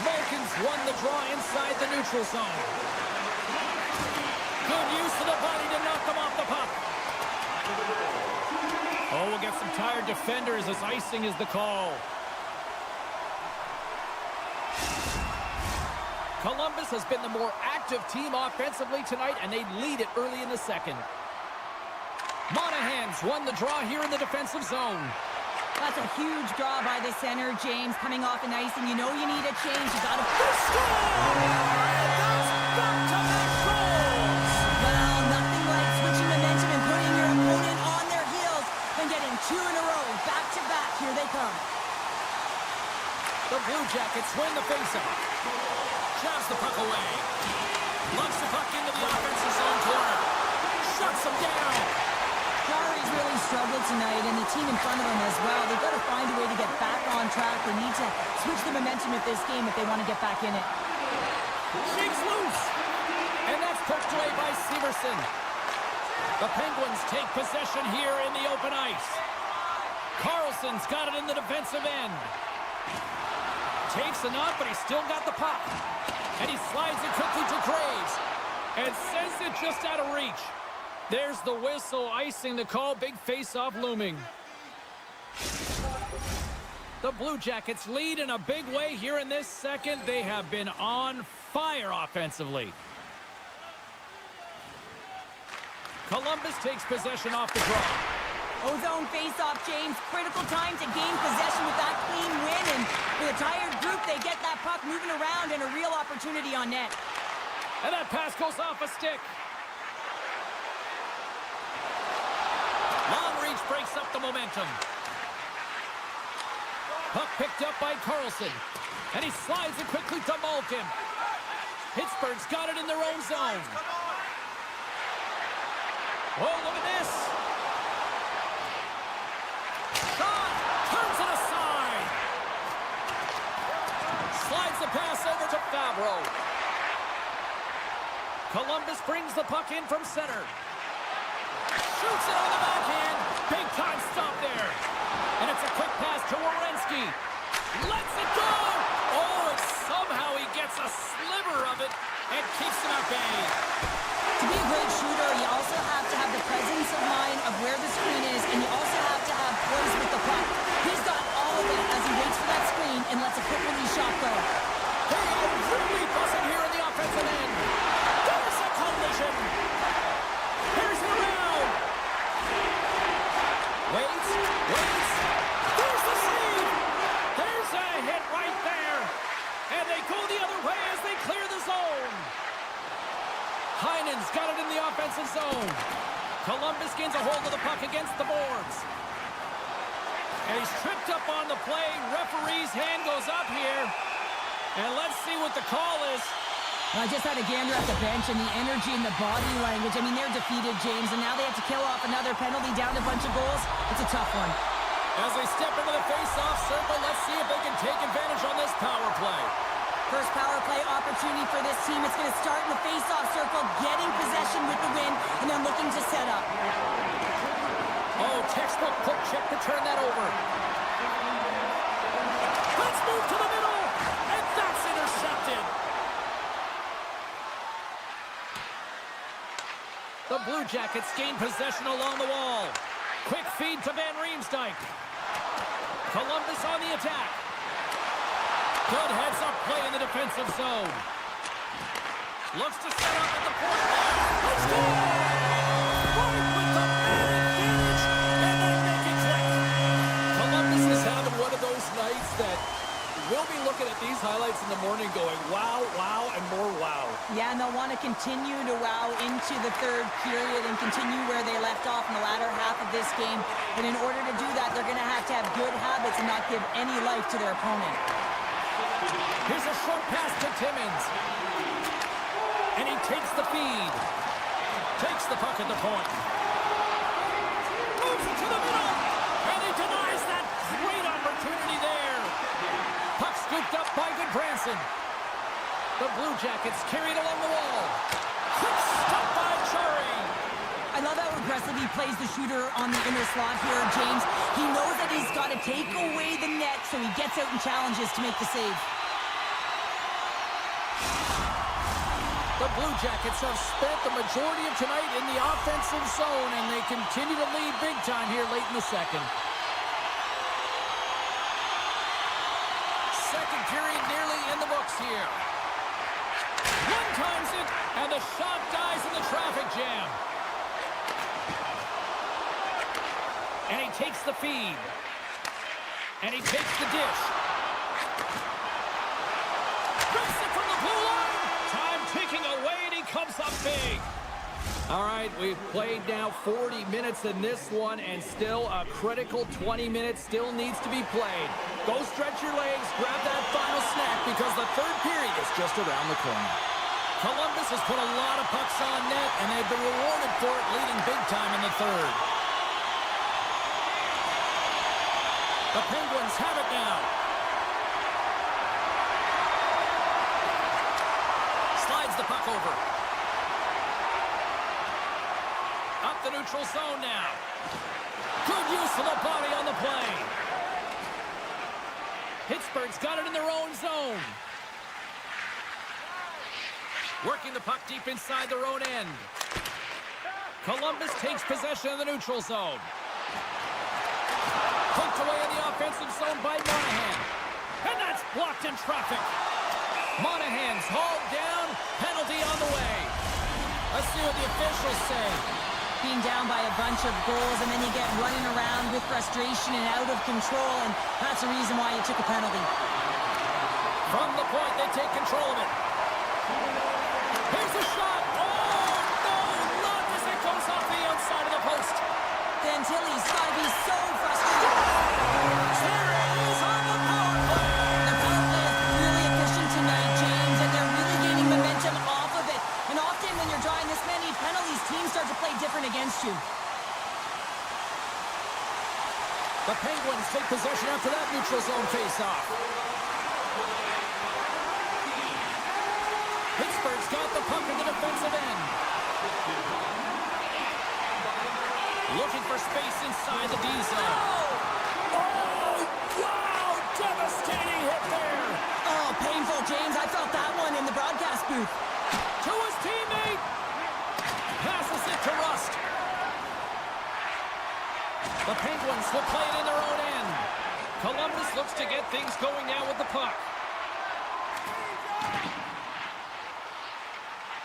Vulcans won the draw inside the neutral zone. Good use of the body to knock them off the puck. Oh, we'll get some tired defenders as icing is the call. Columbus has been the more active team offensively tonight, and they lead it early in the second. Monahan's won the draw here in the defensive zone. That's a huge draw by the center, James, coming off an icing. You know you need a change. You got to score! That's back-to-back goals! Well, nothing like switching momentum and putting your opponent on their heels and getting 2 in a row, back-to-back. Here they come. The Blue Jackets win the faceoff. Shoves the puck away. Lumps the puck into the offensive zone corner. Shuts them down. Jarry's really struggled tonight, and the team in front of him as well. They've got to find a way to get back on track. They need to switch the momentum of this game if they want to get back in it. Shakes loose. And that's poked away by Severson. The Penguins take possession here in the open ice. Carlson's got it in the defensive end. Takes a knock, but he's still got the puck. And he slides it quickly to Graves. And sends it just out of reach. There's the whistle, icing the call, big face-off looming. The Blue Jackets lead in a big way here in this second. They have been on fire offensively. Columbus takes possession off the draw. Ozone face-off, James. Critical time to gain possession with that clean win. And for the tired group, they get that puck moving around and a real opportunity on net. And that pass goes off a stick. Long reach breaks up the momentum. Puck picked up by Carlson. And he slides it quickly to Malkin. Pittsburgh's got it in their own zone. Oh, look at this. Shot! Turns it aside. Slides the pass over to Fabro. Columbus brings the puck in from center. Shoots it on the backhand. Big time stop there. And it's a quick pass to Werenski. Lets it go. Oh, and somehow he gets a sliver of it and keeps it at bay. To be a great shooter, you also have to have the presence of mind of where the screen is, and you also have to have poise with the puck. He's got all of it as he waits for that screen and lets a quick release shot go. Hey, really buzzing here in the offensive end. There's a collision. Here's it around. Waits. There's the save. There's a hit right there. And they go the other way as they clear the zone. Heinen's got it in the offensive zone. Columbus gains a hold of the puck against the boards. And he's tripped up on the play. Referee's hand goes up here. And let's see what the call is. I just had a gander at the bench, and the energy and the body language. I mean, they're defeated, James, and now they have to kill off another penalty, down a bunch of goals. It's a tough one. As they step into the face-off circle, let's see if they can take advantage on this power play. First power play opportunity for this team. It's going to start in the face-off circle, getting possession with the win, and then looking to set up. Oh, textbook quick check to turn that over. Let's move to the middle, and that's intercepted. The Blue Jackets gain possession along the wall. Quick feed to Van Riemsdyk. Columbus on the attack. Good heads-up play in the defensive zone. Looks to set up at the point. Let's go! Right with the man advantage, and they make it click. Columbus is having one of those nights that we'll be looking at these highlights in the morning going, wow, wow, and more wow. Yeah, and they'll want to continue to wow into the third period and continue where they left off in the latter half of this game. And in order to do that, they're going to have good habits and not give any life to their opponent. Here's a short pass to Timmins. And he takes the feed. Takes the puck at the point. Moves it to the middle. And he denies that great opportunity there. Puck scooped up by Goodbranson. The Blue Jackets carried along the wall. Quick stop by Chari. I love how aggressive he plays the shooter on the inner slot here, James. He knows that he's got to take away the net, so he gets out and challenges to make the save. The Blue Jackets have spent the majority of tonight in the offensive zone, and they continue to lead big time here late in the second. Second period nearly in the books here. One times it, and the shot dies in the traffic jam. And he takes the feed. And he takes the dish. Rips it from the blue line. Time ticking away, and he comes up big. All right, we've played now 40 minutes in this one, and still a critical 20 minutes still needs to be played. Go stretch your legs, grab that final snack, because the third period is just around the corner. Columbus has put a lot of pucks on net, and they've been rewarded for it, leading big time in the third. The Penguins have it now. Slides the puck over. Up the neutral zone now. Good use of the body on the play. Pittsburgh's got it in their own zone. Working the puck deep inside their own end. Columbus takes possession of the neutral zone. Poked away in the offensive zone by Monahan. And that's blocked in traffic. Monahan's hauled down. Penalty on the way. Let's see what the officials say. Being down by a bunch of goals, and then you get running around with frustration and out of control, and that's the reason why you took a penalty. From the point, they take control of it. Here's a shot. Oh, no, not as it goes off the outside of the post. Fantilli's got to be so frustrated. There it is on the power play. The power play is really efficient tonight, James, and they're really gaining momentum off of it. And often when you're drawing this many penalties, teams start to play different against you. The Penguins take possession after that neutral zone face-off. Pittsburgh's got the puck in the defensive end. Looking for space inside the D zone. Oh, wow! Devastating hit there. Oh, painful, James. I felt that one in the broadcast booth. To his teammate. Passes it to Rust. The Penguins will play it in their own end. Columbus looks to get things going now with the puck.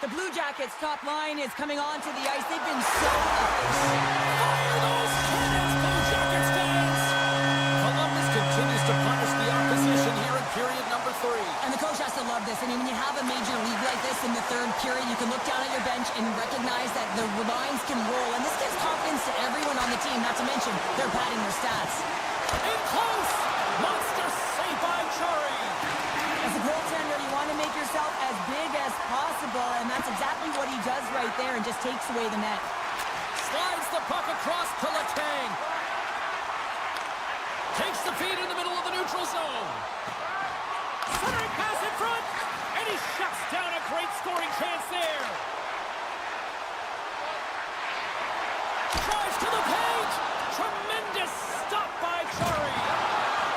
The Blue Jackets' top line is coming onto the ice. They've been so efficient. Fire those cannons, Blue Jackets fans! Columbus continues to punish the opposition here in period number 3. And the coach has to love this. I mean, when you have a major league like this in the third period, you can look down at your bench and recognize that the lines can roll. And this gives confidence to everyone on the team, not to mention they're padding their stats. In close. Monster save by Chari. As a goaltender, you want to make yourself as big as possible, and that's exactly what he does right there and just takes away the net. Slides the puck across to Letang. Takes the feed in the middle of the neutral zone. Centering pass in front, and he shuts down a great scoring chance there. Drives to the page. Tremendous stop by Chari.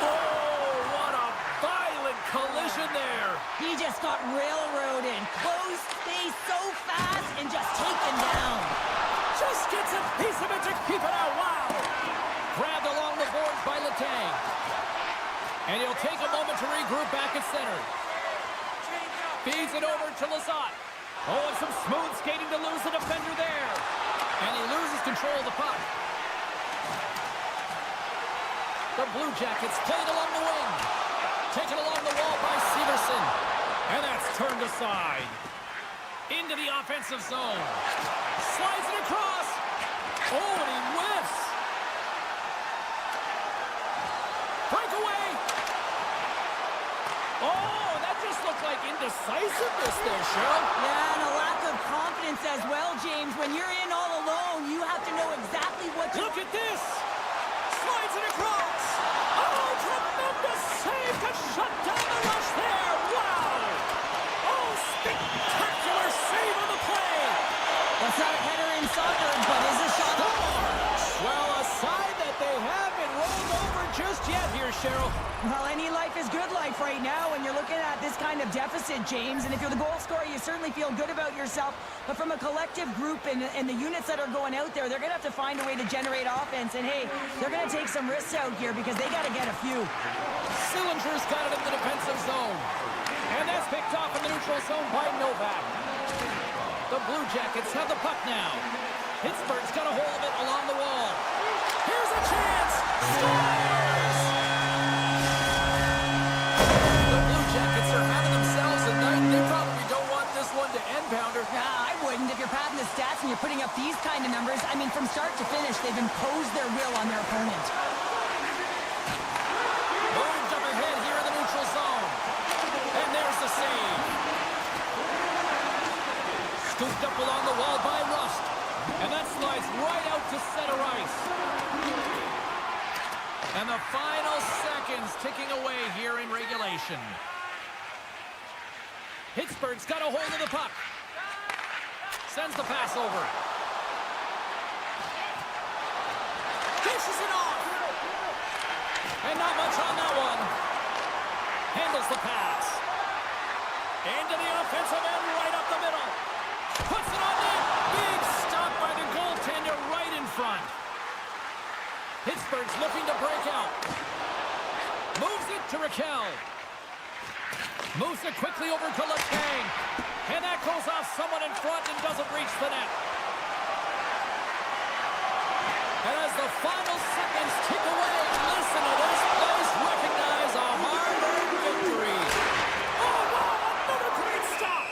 Oh, what a violent collision there. He just got railroaded. Close space so fast and just taken down. Just gets a piece of it to keep it out. Wow. Grabbed along the boards by Letang. And he'll take a moment to regroup back at center. Feeds it over to Lizotte. Oh, and some smooth skating to lose the defender there. And he loses control of the puck. The Blue Jackets played along the wing. Taken along the wall by Severson. And that's turned aside. Into the offensive zone. Slides it across. Oh, and he whiffs. Breakaway. Oh, that just looked like indecisiveness there, Cheryl. Yeah, and a lack of confidence as well, James. When you're in all alone, you have to know exactly what to... Look at this. Slides it across. Oh, tremendous save to shut down the rush there. Wow. Oh, spectacular save on the play. That's not a header in soccer, but is a shot. Well, a sign that they haven't rolled over just yet here, Cheryl. Well, any life is good life right now when you're looking at this kind of deficit, James. And if you're the goal scorer, you certainly feel good about yourself. But from a collective group and the units that are going out there, they're going to have to find a way to generate offense. And, hey, they're going to take some risks out here because they got to get a few. Sillinger's got it in the defensive zone. And that's picked off in the neutral zone by Novak. The Blue Jackets have the puck now. Pittsburgh's got a hold of it along the wall. Here's a chance. Scores! The Blue Jackets are having themselves a night. They probably don't want this one to end, Pounder. Nah, I wouldn't. If you're padding the stats and you're putting up these kind of numbers, I mean, from start to finish, they've imposed their will on their opponent. Moved up ahead here in the neutral zone. And there's the save. Scooped up along the wall by Rust. And that slides right out to center ice. And the final seconds ticking away here in regulation. Pittsburgh's got a hold of the puck. Sends the pass over. Dishes it off. And not much on that one. Handles the pass. Into the offensive end, right up the middle. Puts it on net. Big stop by the goaltender right in front. Pittsburgh's looking to break out. Moves it to Raquel. Moves it quickly over to Letang. And that goes off someone in front and doesn't reach the net. And as the final seconds tick away, listen to this place recognize a hard-earned victory. Oh, wow, another great stop.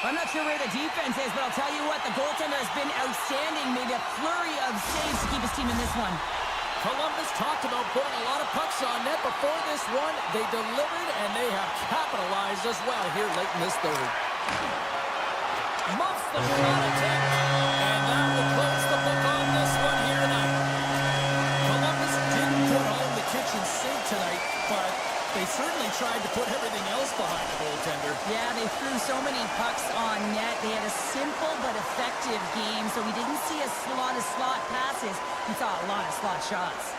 I'm not sure where the defense is, but I'll tell you what, the goaltender has been outstanding. Made a flurry of saves to keep his team in this one. Columbus talked about putting a lot of pucks on net before this one. They delivered, and they have capitalized as well here late in this third. Muffs the shot attempt, and that will close the book on this one here tonight. Columbus didn't put home the kitchen sink tonight, but they certainly tried to put everything else behind the goaltender. Yeah, they threw so many pucks on net. They had a simple but effective game, so we didn't see a lot of slot passes. We saw a lot of slot shots.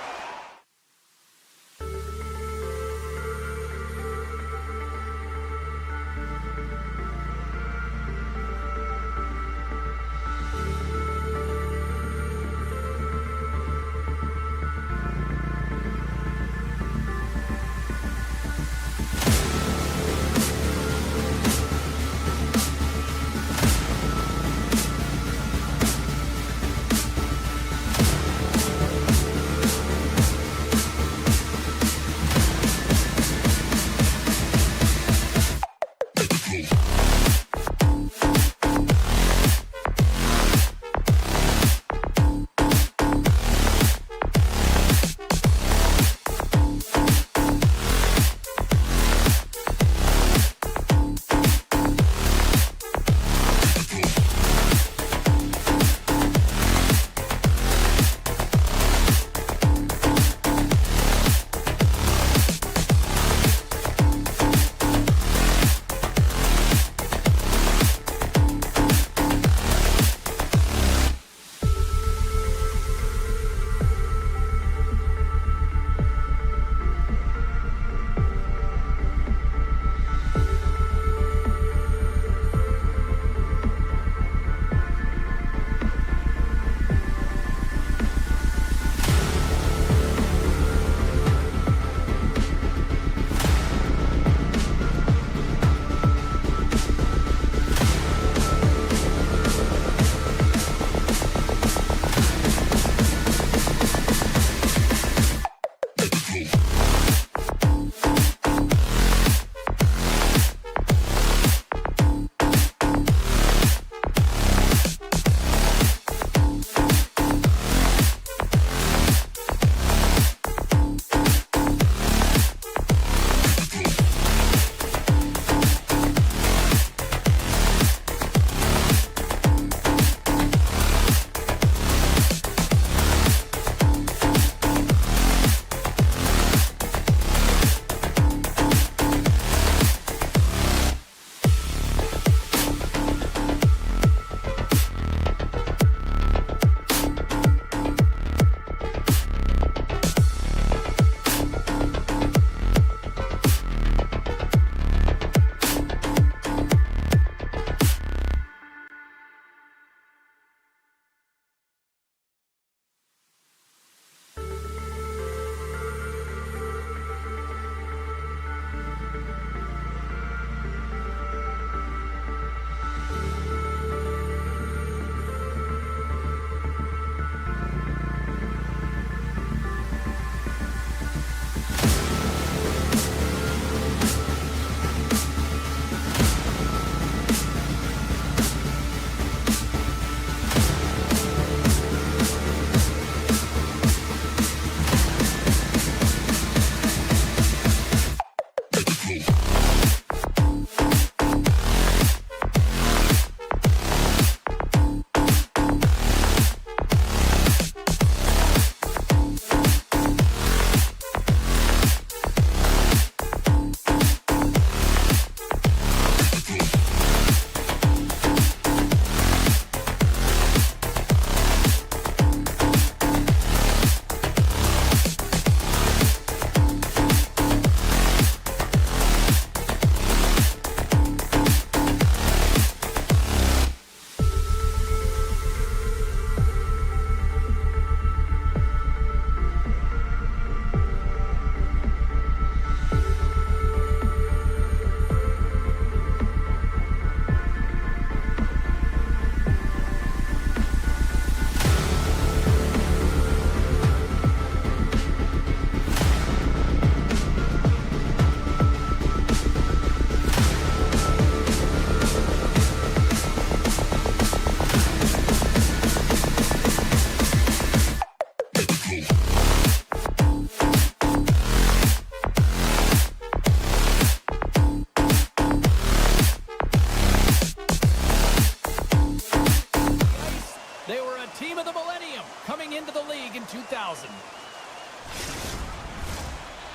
team of the millennium coming into the league in 2000.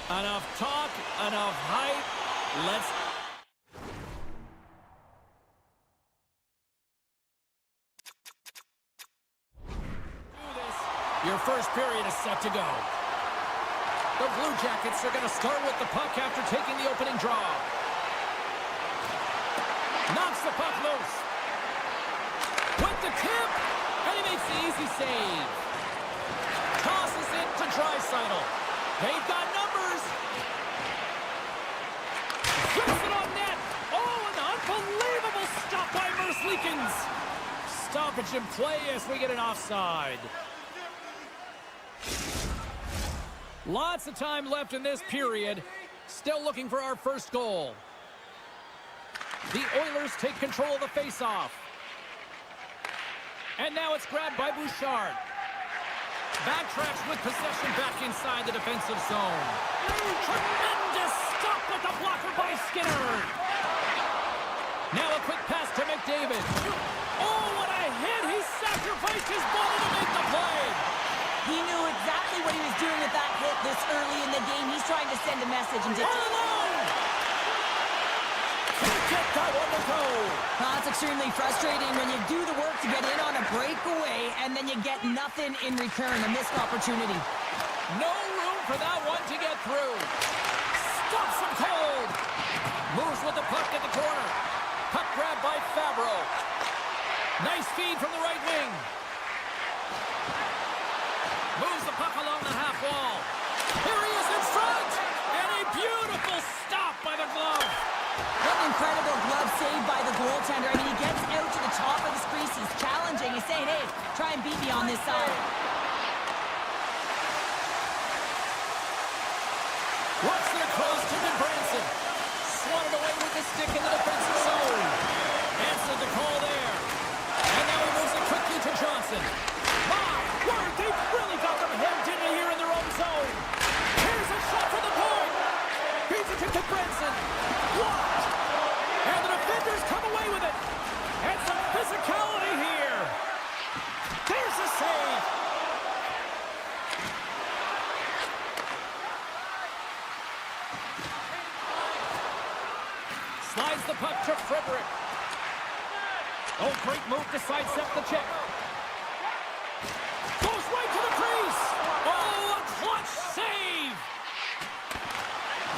Enough talk, enough hype. Let's do this. Your first period is set to go. The Blue Jackets are going to start with the puck after taking the opening draw. Knocks the puck loose. With the tip, and he makes the easy save. Tosses it to Draisaitl. They've got numbers. Gets it on net. Oh, an unbelievable stop by Merzlikins. Stoppage in play as we get an offside. Lots of time left in this period. Still looking for our first goal. The Oilers take control of the faceoff. And now it's grabbed by Bouchard. Backtracks with possession back inside the defensive zone. Tremendous stop with the blocker by Skinner. Now a quick pass to McDavid. Oh, what a hit! He sacrificed his body to make the play. He knew exactly what he was doing with that hit this early in the game. He's trying to send a message and All alone! Can't get that one to go. It's extremely frustrating when you do the work to get in on a breakaway and then you get nothing in return, a missed opportunity. No room for that one to get through. Stops him cold. Moves with the puck at the corner. Puck grab by Fabro. Nice feed from the right wing. Moves the puck along the half wall. Here he is in front. And a beautiful stop by the glove. What an incredible glove save by the goaltender. I mean, he gets out to the top of his crease. He's challenging. He's saying, hey, try and beat me on this side. Works it across to Branson. Swatted away with the stick in the defensive zone. Answered the call there. And now he moves it quickly to Johnson. My word, they've really got them hemmed in here in their own zone. Here's a shot for the point. Feeds it to Branson. Blocked. And the defenders come away with it. And some physicality here. There's a save. Slides the puck to Frederick. Oh, great move to sidestep the check. Goes right to the crease. Oh, a clutch save.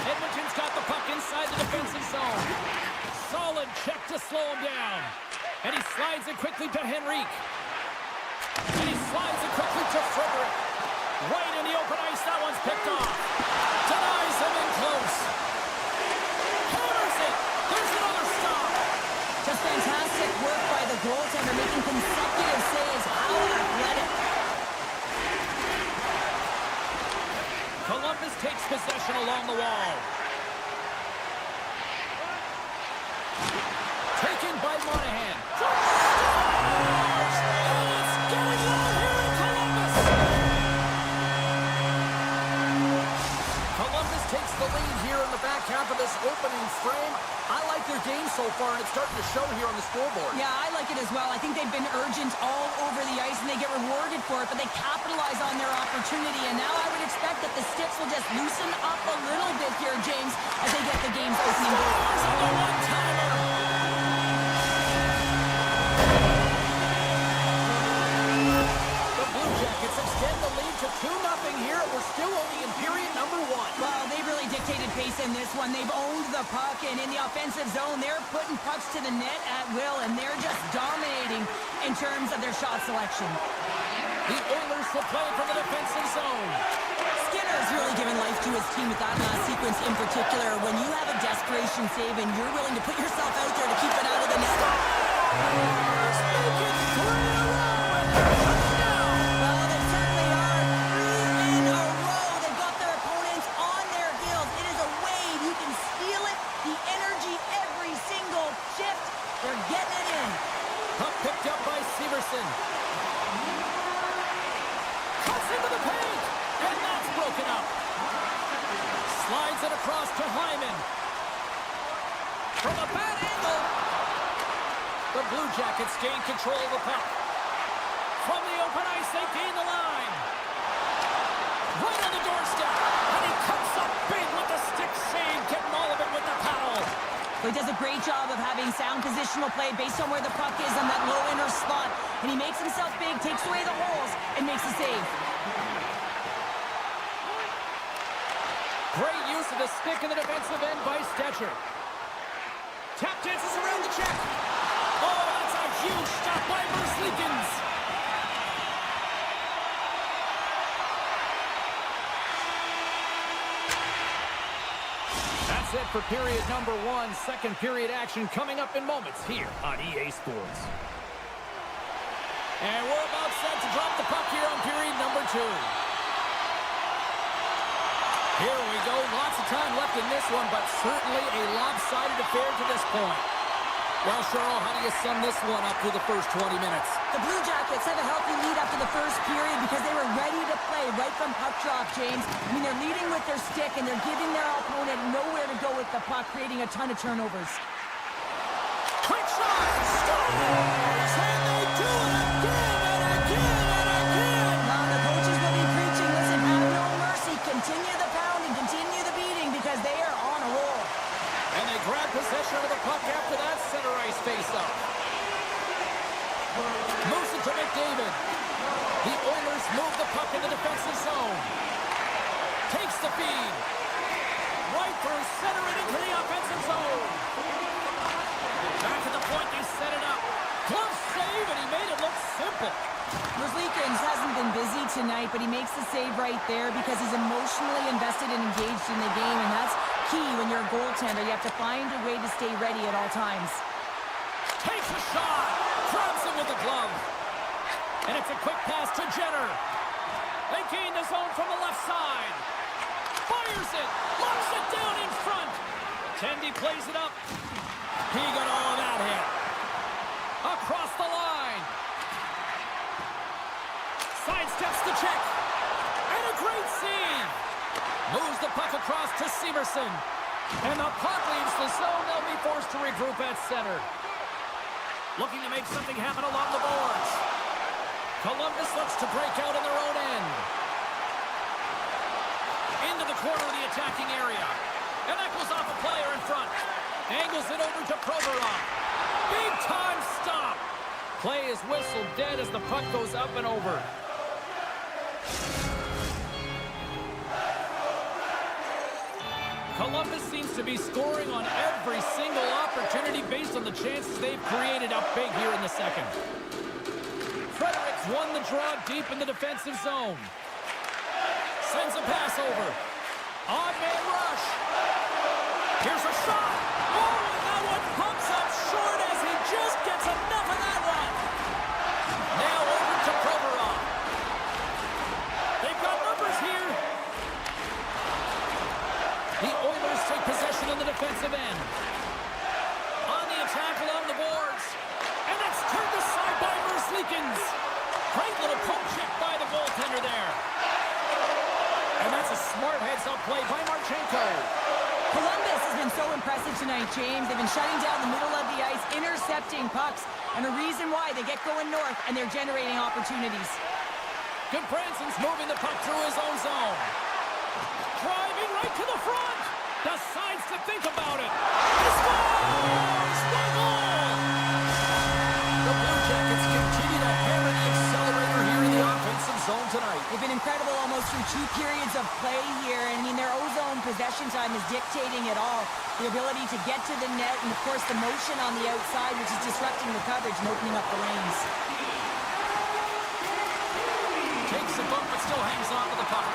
Edmonton's got the puck inside the defensive zone. Solid check to slow him down. And he slides it quickly to Henrique. And he slides it quickly to Frederick. Right in the open ice, that one's picked off. Denies him in close. Hammers it. There's another stop. Just fantastic work by the goaltender, making consecutive saves. How athletic. Columbus takes possession along the wall. Taken by Monahan. Scores! And it's getting on here in Columbus. Columbus takes the lead here in the back half of this opening frame. I like their game so far, and it's starting to show here on the scoreboard. Yeah, I like it as well. I think they've been urgent all over the ice, and they get rewarded for it, but they capitalize on their opportunity, and now I would expect that the sticks will just loosen up a little bit here, James, as they get the game's opening goal. Scores on the one-timer. The Blue Jackets extend the lead to 2-0 here. We're still only in period number 1. Well, they really dictated pace in this one. They've owned the puck, and in the offensive zone, they're putting pucks to the net at will, and they're just dominating in terms of their shot selection. The Oilers will play from the defensive zone. Skinner's really given life to his team with that last sequence in particular. When you have a desperation save and you're willing to put yourself out there to keep it out of the net. Well, they certainly are. 3 in a row. They've got their opponents on their heels. It is a wave. You can feel it. The energy every single shift. They're getting it in. Puck picked up by Severson. Cuts into the paint. And that's broken up. Slides it across to Hyman. From a bad angle. The Blue Jackets gain control of the puck. From the open on ice, they gain the line. Right on the doorstep. And he comes up big with the stick save, getting all of it with the paddle. Well, he does a great job of having sound positional play based on where the puck is on that low inner slot. And he makes himself big, takes away the holes, and makes a save. Great use of the stick in the defensive end by Stetcher. Tap dances around the check. Oh, that's a huge stop by Merzlikins. That's it for period number 1. Second period action coming up in moments here on EA Sports. And we're about set to drop the puck here on period number 2. Here we go. Lots of time left in this one, but certainly a lopsided affair to this point. Well, Cheryl, how do you sum this one up through the first 20 minutes? The Blue Jackets have a healthy lead after the first period because they were ready to play right from puck drop, James. I mean, they're leading with their stick, and they're giving their opponent nowhere to go with the puck, creating a ton of turnovers. Quick shot! Scores! And they do it again and again and again! Now, the coaches will be preaching, listen, have no mercy. Continue the pounding, continue the beating because they are on a roll. And they grab possession of the puck after that center ice face-up. Moves it to McDavid. The Oilers move the puck in the defensive zone. Takes the feed. Right through center and into the offensive zone. Back to the point, they set it up. Glove save, and he made it look simple. Merzlikins hasn't been busy tonight, but he makes the save right there because he's emotionally invested and engaged in the game, and that's key when you're a goaltender. You have to find a way to stay ready at all times. Takes a shot. Grabs him with the glove. And it's a quick pass to Jenner. They gain the zone from the left side. Fires it. Locks it down in front. Tendy plays it up. He got all of that hit. Across the line. Sidesteps the check. And a great save. Moves the puck across to Severson. And the puck leaves the zone. They'll be forced to regroup at center. Looking to make something happen along the boards. Columbus looks to break out in their own end. Into the corner of the attacking area. And that goes off a player in front. Angles it over to Provorov. Big time stop. Play is whistled dead as the puck goes up and over. Columbus seems to be scoring on every single opportunity based on the chances they've created up big here in the second. Fredericks won the draw deep in the defensive zone. Sends a pass over. Odd man rush. Here's a shot. Oh, and that one pumps up short as he just gets enough of that one. Now over to Provorov. They've got numbers here. The Oilers take possession in the defensive end. On the attack along the boards. And that's turned aside by Merzlikins. Great little poke check by the goaltender there. And that's a smart heads-up play by Marchenko. Columbus has been so impressive tonight, James. They've been shutting down the middle of the ice, intercepting pucks, and a reason why they get going north, and they're generating opportunities. Goodbranson's moving the puck through his own zone. Driving right to the front. Decides to think about it. He scores! One goal! The Blue Jackets continue to hammer the accelerator here in the offensive zone tonight. They've been incredible almost through 2 periods of play here. I mean, their ozone possession time is dictating it all. The ability to get to the net and, of course, the motion on the outside, which is disrupting the coverage and opening up the lanes. Takes a bump but still hangs on to the puck.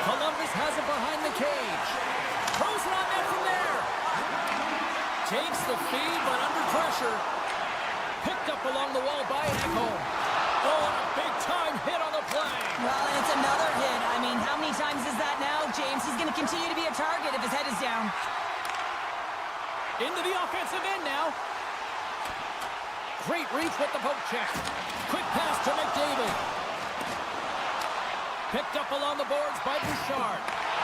Columbus has it behind the cage. Throws it on net from there. Takes the feed but under pressure. Picked up along the wall by Ekholm. Oh, and a big-time hit on the play. Well, and it's another hit. I mean, how many times is that now, James? He's going to continue to be a target if his head is down. Into the offensive end now. Great reach with the poke check. Quick pass to McDavid. Picked up along the boards by Bouchard.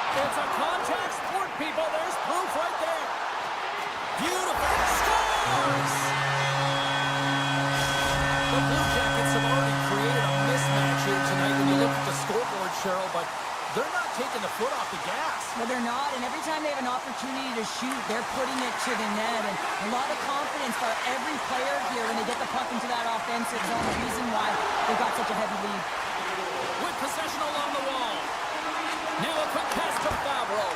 It's a contact sport, people. There's proof right there. Beautiful. Scores! The Blue Jackets have already created a they're not, and every time they have an opportunity to shoot, they're putting it to the net, and a lot of confidence for every player here when they get the puck into that offensive zone, the reason why they got such a heavy lead. With possession along the wall. Now a quick pass to Favreau.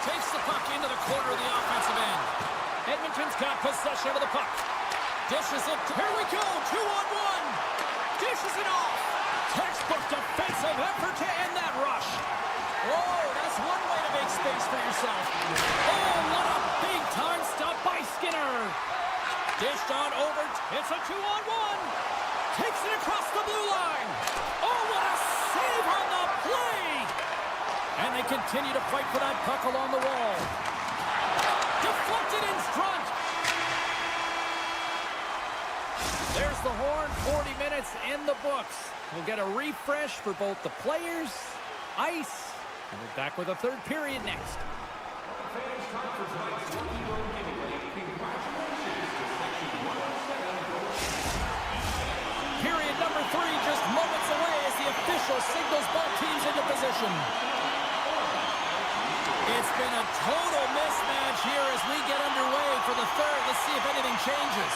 Takes the puck into the corner of the offensive end. Edmonton's got possession of the puck. Dishes it. Here we go. 2-on-1. Dishes it off. Textbook defensive effort to end that rush. Oh, that's one way to make space for yourself. Oh, what a big-time stop by Skinner. Dished on over. It's a 2-on-1. Takes it across the blue line. Oh, what a save on the play. And they continue to fight for that puck along the wall. Deflected in front. There's the horn. 40 minutes in the books. We'll get a refresh for both the players, ice, and we're back with a third period next. Period number 3 just moments away as the official signals both teams into position. It's been a total mismatch here as we get underway for the third. Let's see if anything changes.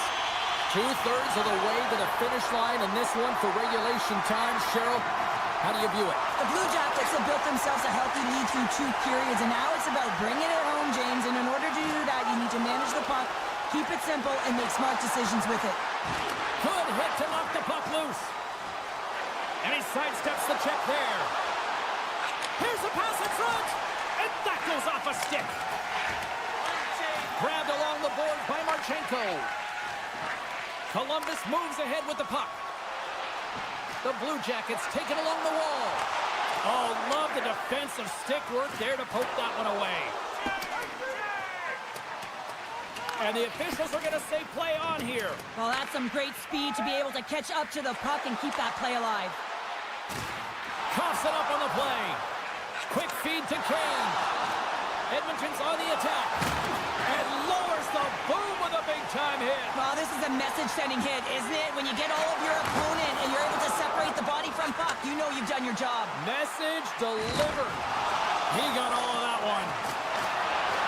2/3 of the way to the finish line in this one for regulation time. Cheryl, how do you view it? The Blue Jackets have built themselves a healthy lead through 2 periods, and now it's about bringing it home, James. And in order to do that, you need to manage the puck, keep it simple, and make smart decisions with it. Good hit to knock the puck loose. And he sidesteps the check there. Here's a pass in front. And that goes off a stick. Grabbed along the boards by Marchenko. Columbus moves ahead with the puck. The Blue Jackets take it along the wall. Oh, love the defensive stick work there to poke that one away. And the officials are going to say play on here. Well, that's some great speed to be able to catch up to the puck and keep that play alive. Coughs it up on the play. Quick feed to Kane. Edmonton's on the attack. And lowers the boom with a big-time hit. Well, this is a message-sending hit, isn't it? When you get all of your opponent and you're able to separate the body from puck, you know you've done your job. Message delivered. He got all of that one.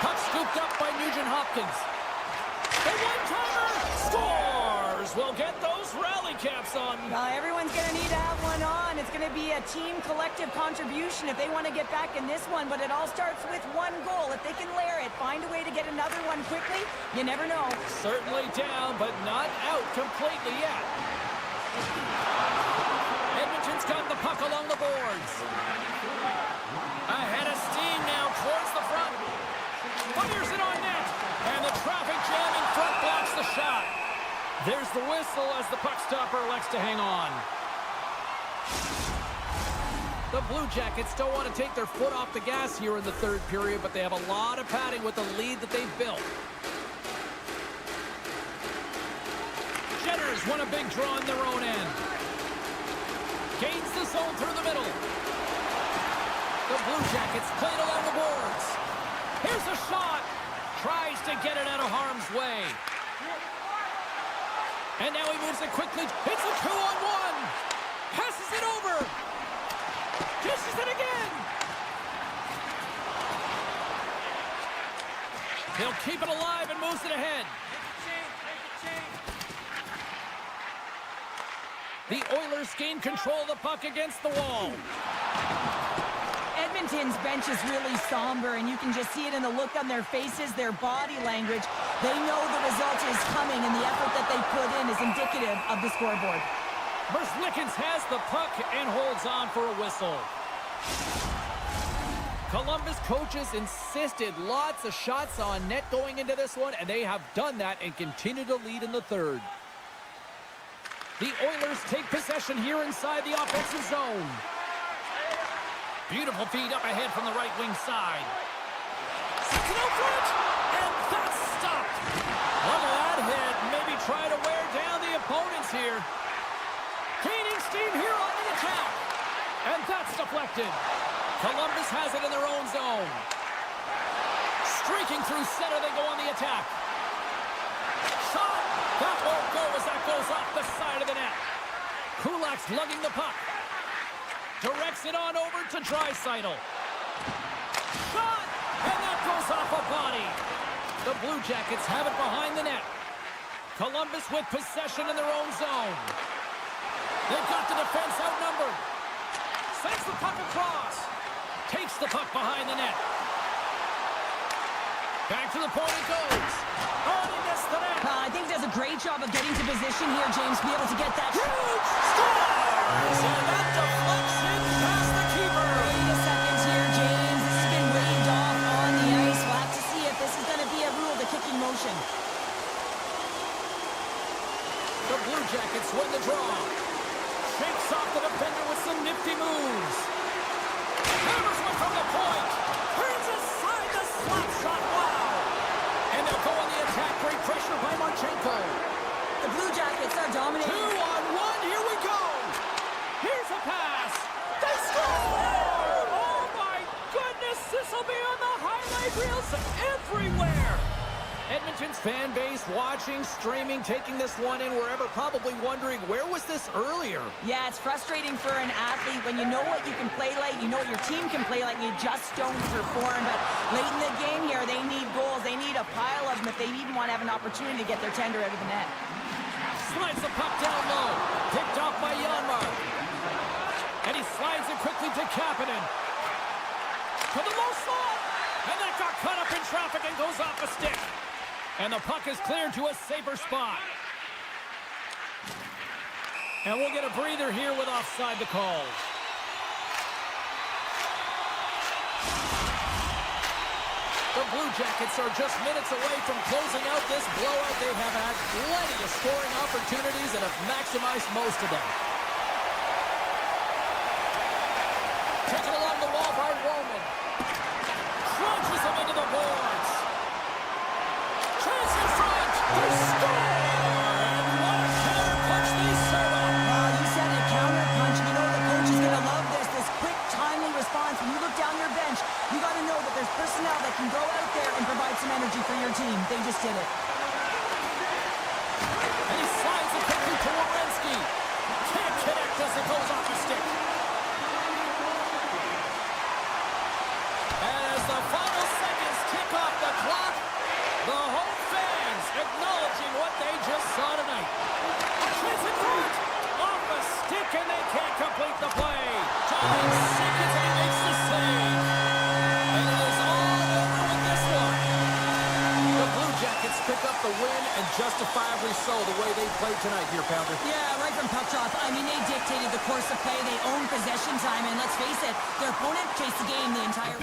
Puck scooped up by Nugent Hopkins. The one-timer scores. We'll get those rally caps on. Everyone's going to need to have one on. It's going to be a team collective contribution if they want to get back in this one, but it all starts with one goal. If they can layer it, find a way to get another one quickly, you never know. Certainly down, but not out completely yet. Edmonton's got the puck along the boards. Ahead of steam now towards the front. Fires it on net. And the traffic jam in front blocks the shot. There's the whistle as the puck stopper elects to hang on. The Blue Jackets don't want to take their foot off the gas here in the third period, but they have a lot of padding with the lead that they've built. Jetters won a big draw in their own end. Gains the zone through the middle. The Blue Jackets played along the boards. Here's a shot. Tries to get it out of harm's way. And now he moves it quickly. It's a 2-on-1. Passes it over. Dishes it again. He'll keep it alive and moves it ahead. The Oilers gain control of the puck against the wall. Edmonton's bench is really somber, and you can just see it in the look on their faces, their body language. They know the result is coming, and the effort that they put in is indicative of the scoreboard. Merzlikins has the puck and holds on for a whistle. Columbus coaches insisted lots of shots on net going into this one, and they have done that and continue to lead in the third. The Oilers take possession here inside the offensive zone. Beautiful feed up ahead from the right wing side. Sets it out front, and that's stopped. Look at that hit. Maybe try to wear down the opponents here. Gaining steam here on the attack. And that's deflected. Columbus has it in their own zone. Streaking through center, they go on the attack. Shot. That won't go as that goes off the side of the net. Kulak's lugging the puck. Directs it on over to Draisaitl. Shot! And that goes off a body. The Blue Jackets have it behind the net. Columbus with possession in their own zone. They've got the defense outnumbered. Sends the puck across. Takes the puck behind the net. Back to the point it goes. Oh, he missed the net. I think he does a great job of getting to position here, James, to be able to get that. Huge scores! And that deflection past the keeper. Wait a second here, James. This has been waved off on the ice. We'll have to see if this is going to be a rule, the kicking motion. The Blue Jackets win the draw. Shakes off the defender with some nifty moves. Hammers one from the point. Turns aside the slap shot. Wow! And they'll go on the attack. Great pressure by Marchenko. The Blue Jackets are dominating. 2-on-1. Here we go. Here's a pass. They score! Oh, my goodness. This will be on the highlight reels everywhere. Edmonton's fan base watching, streaming, taking this one in wherever, probably wondering, where was this earlier? Yeah, it's frustrating for an athlete when you know what you can play like, you know what your team can play like, you just don't perform. But late in the game here, they need goals. They need a pile of them if they even want to have an opportunity to get their tender out of the net. Slides the puck down low. Picked off by Janmark. And he slides it quickly to Kapanen. To the low slot. And that got caught up in traffic and goes off a stick. And the puck is cleared to a safer spot. And we'll get a breather here with offside the calls. The Blue Jackets are just minutes away from closing out this blowout. They have had plenty of scoring opportunities and have maximized most of them. Taken along the wall by Roman. Crunches him into the boards. Chance in front. They score! And what a counter punch they serve up. You said a counter punch. You know the coach is going to love this. This quick, timely response. When you look down your bench, you got to know that there's personnel that can go out there and provide some energy for your team. They just did it. And he slides it quickly to Werenski. Can't connect as it goes off the stick. As the final seconds tick off the clock, the home fans acknowledging what they just saw tonight. Chance in front. Off a stick and they can't complete the play. 5 seconds and he makes the save. And it is all over with this one. The Blue Jackets pick up the win, and justifiably so, the way they played tonight here, Pounder. Yeah, right from puck drop. I mean, they dictated the course of play. They owned possession time, and let's face it, their opponent chased the game the entire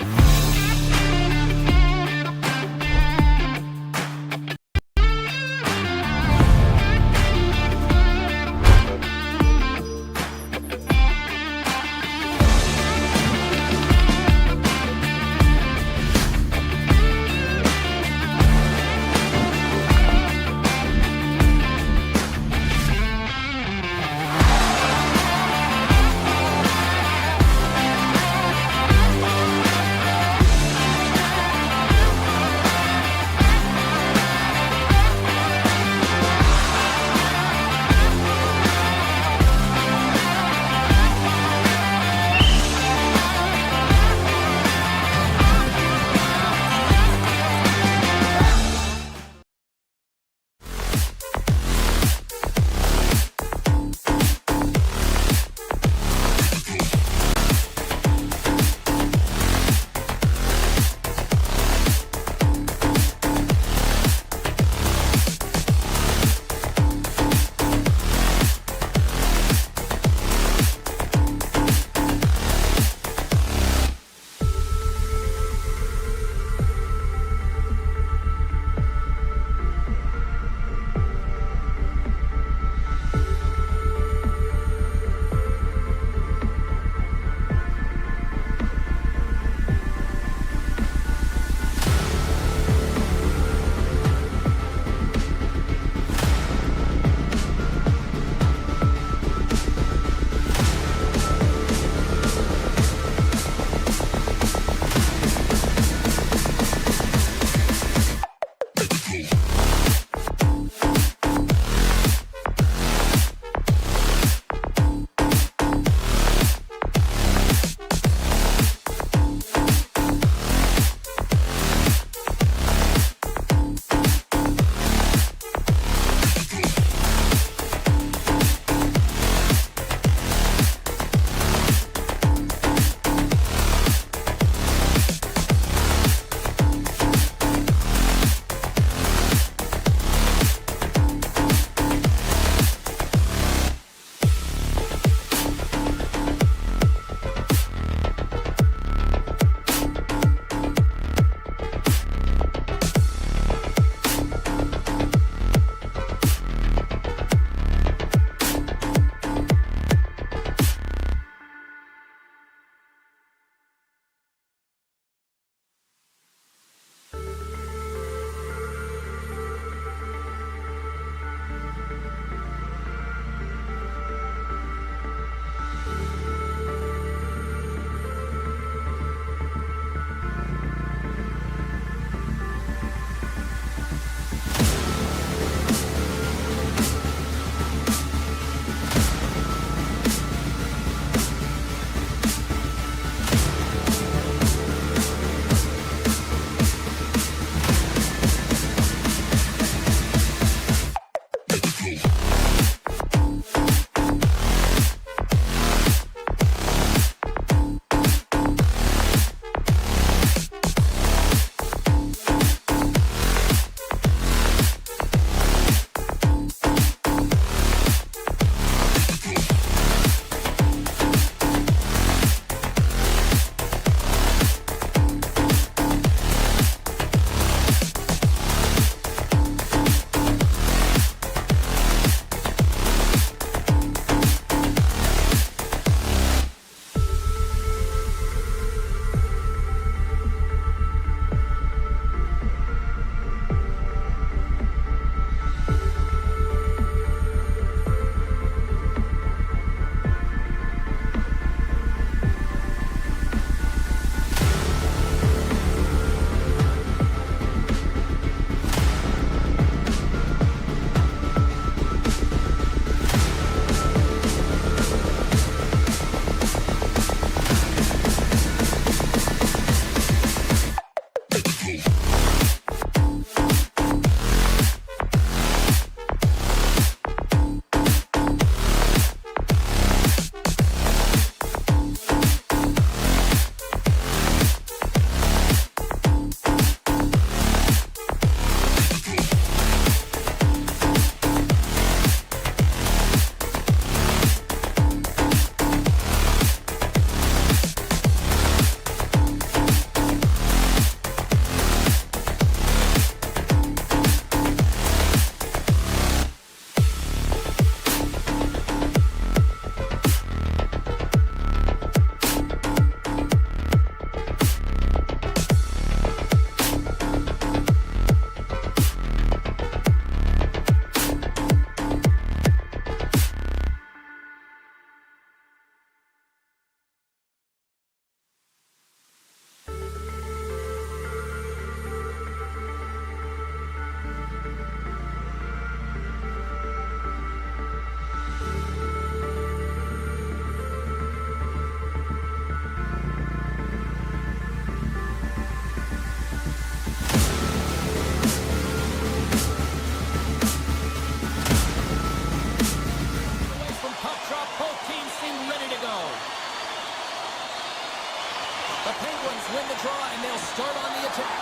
The Penguins win the draw, and they'll start on the attack.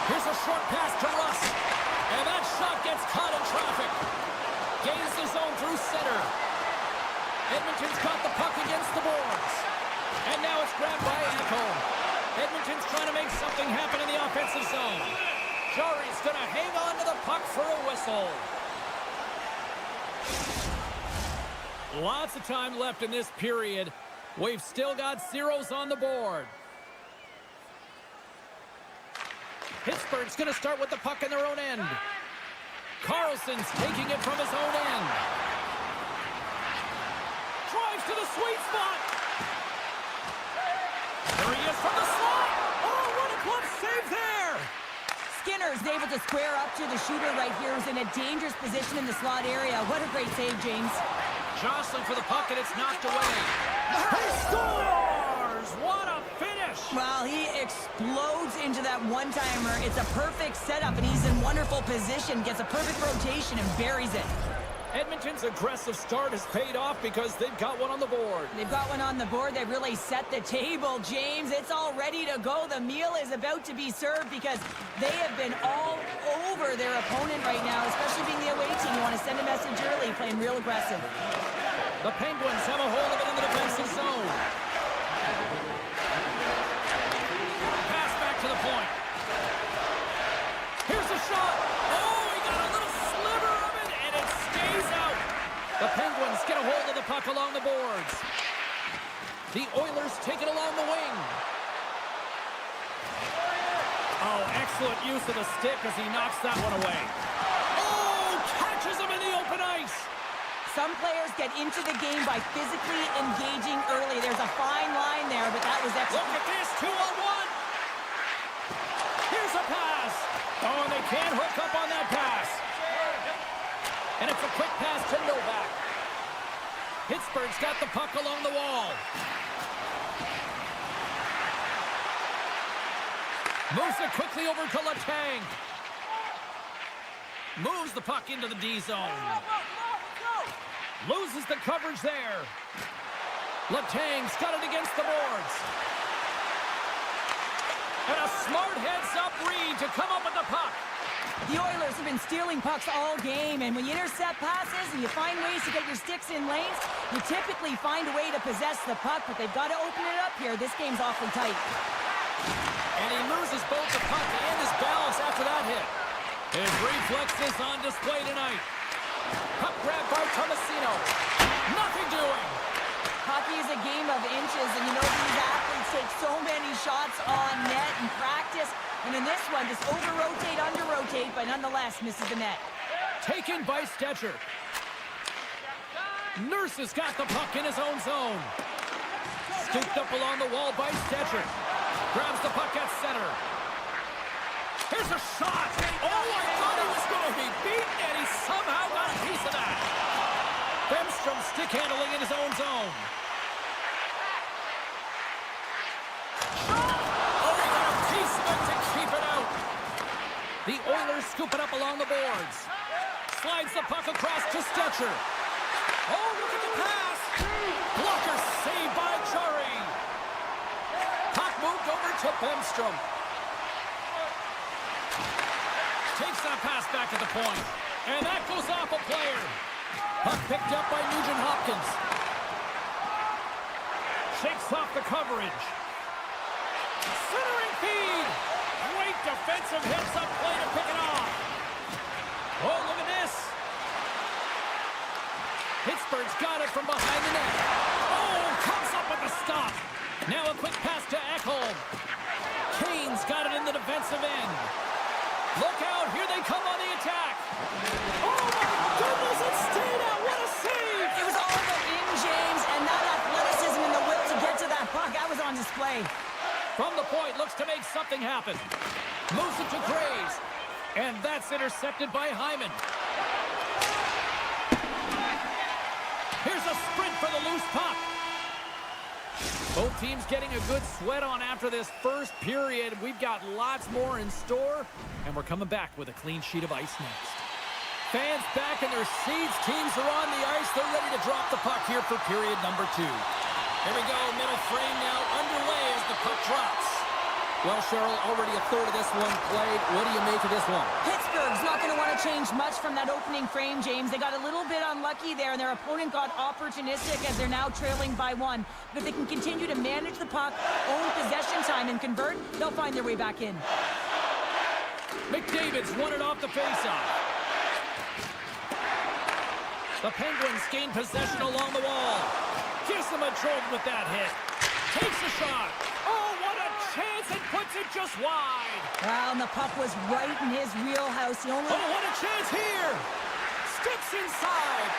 Here's a short pass to Russ. And that shot gets caught in traffic. Gains the zone through center. Edmonton's got the puck against the boards. And now it's grabbed by Ekholm. Edmonton's trying to make something happen in the offensive zone. Jarry's going to hang on to the puck for a whistle. Lots of time left in this period. We've still got zeros on the board. Pittsburgh's going to start with the puck in their own end. Carlson's taking it from his own end. Drives to the sweet spot. There he is from the slot. Oh, what a glove save there. Skinner's able to square up to the shooter right here, who's in a dangerous position in the slot area. What a great save, James. Jostling for the puck, and it's knocked away. He scores! What a finish! Well, he explodes into that one-timer. It's a perfect setup, and he's in wonderful position. Gets a perfect rotation and buries it. Edmonton's aggressive start has paid off because they've got one on the board. They've got one on the board. They've really set the table, James. It's all ready to go. The meal is about to be served because they have been all over their opponent right now, especially being the away team. You want to send a message early, playing real aggressive. The Penguins have a hold of it in the defensive zone. Pass back to the point. Here's a shot. Oh, he got a little sliver of it, and it stays out. The Penguins get a hold of the puck along the boards. The Oilers take it along the wing. Oh, excellent use of the stick as he knocks that one away. Oh, catches him in the open ice. Some players get into the game by physically engaging early. There's a fine line there, but that was excellent. Look at this, 2-on-1. Here's a pass. Oh, and they can't hook up on that pass. And it's a quick pass to Novak. Pittsburgh's got the puck along the wall. Moves it quickly over to Letang. Moves the puck into the D zone. Loses the coverage there. Letang's got it against the boards. And a smart heads-up read to come up with the puck. The Oilers have been stealing pucks all game, and when you intercept passes and you find ways to get your sticks in lanes, you typically find a way to possess the puck, but they've got to open it up here. This game's awfully tight. And he loses both the puck and his balance after that hit. His reflexes on display tonight. Puck grab by Tomasino. Nothing doing. Hockey is a game of inches, and you know these athletes take so many shots on net in practice. And in this one, just over-rotate, under-rotate, but nonetheless misses the net. Taken by Stetcher. Nurse has got the puck in his own zone. Scooped up along the wall by Stetcher. Grabs the puck at center. Here's a shot. Oh, I thought he was going to be beaten, and he somehow got a piece of that. Bemstrom stick handling in his own zone. Oh, he got a piece of it to keep it out. The Oilers scoop it up along the boards. Slides the puck across to Stetcher. Oh, look at the pass. Blocker saved by Jarry. Puck moved over to Bemstrom. Takes that pass back at the point. And that goes off a player. Puck picked up by Nugent-Hopkins. Shakes off the coverage. Centering feed. Great defensive heads-up play to pick it off. Oh, look at this. Pittsburgh's got it from behind the net. Oh, comes up with the stop. Now a quick pass to Ekholm. Kane's got it in the defensive end. Look out, here they come on the attack. Oh my goodness, it stayed out, what a save! It was all about in, James, and that athleticism and the will to get to that puck, that was on display. From the point, looks to make something happen. Moves it to Graves, and that's intercepted by Hyman. Here's a sprint for the loose puck. Both teams getting a good sweat on after this first period. We've got lots more in store, and we're coming back with a clean sheet of ice next. Fans back in their seats. Teams are on the ice. They're ready to drop the puck here for period number 2. Here we go, middle frame now underway as the puck drops. Well, Cheryl, already a third of this one played. What do you make of this one? Pittsburgh's not going to want to change much from that opening frame, James. They got a little bit unlucky there, and their opponent got opportunistic as they're now trailing by 1. But if they can continue to manage the puck, own possession time, and convert, they'll find their way back in. McDavid's won it off the faceoff. The Penguins gain possession along the wall. Gives them a jolt with that hit. Takes a shot. Oh, what a chance, and puts it just wide. Well, and the puck was right in his wheelhouse. The only... Oh, what a chance here. Steps inside.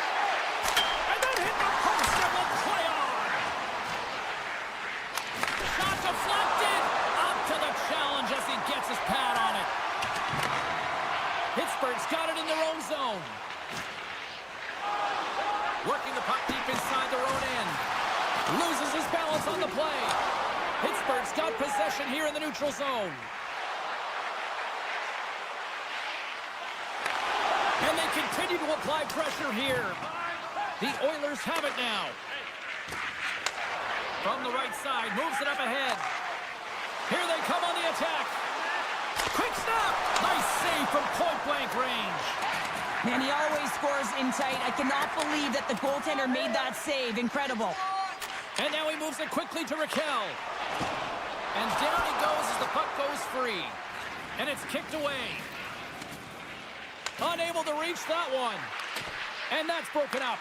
And then hit the post and will play on. Shot deflected. Up to the challenge as he gets his pad on it. Pittsburgh's got it in their own zone. Working the puck deep inside their own end. Loses his balance on the play. Pittsburgh's got possession here in the neutral zone. And they continue to apply pressure here. The Oilers have it now. From the right side, moves it up ahead. Here they come on the attack. Quick snap! Nice save from point-blank range. Man, he always scores in tight. I cannot believe that the goaltender made that save. Incredible. And now he moves it quickly to Raquel. And down he goes as the puck goes free. And it's kicked away. Unable to reach that one. And that's broken up.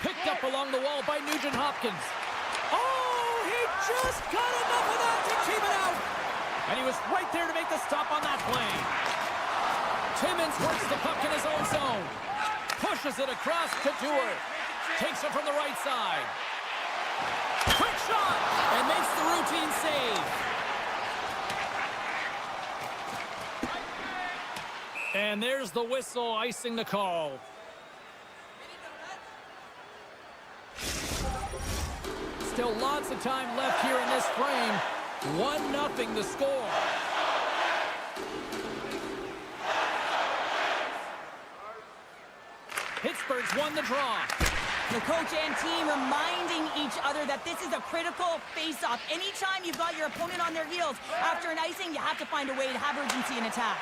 Picked up along the wall by Nugent Hopkins. Oh, he just got enough of that to keep it out. And he was right there to make the stop on that play. Timmins works the puck in his own zone. Pushes it across to Dewar. Takes it from the right side. Quick shot! And makes the routine save. And there's the whistle icing the call. Still lots of time left here in this frame. 1-0 the score. Pittsburgh's won the draw. The coach and team reminding each other that this is a critical face-off. Anytime you've got your opponent on their heels, after an icing, you have to find a way to have urgency in attack.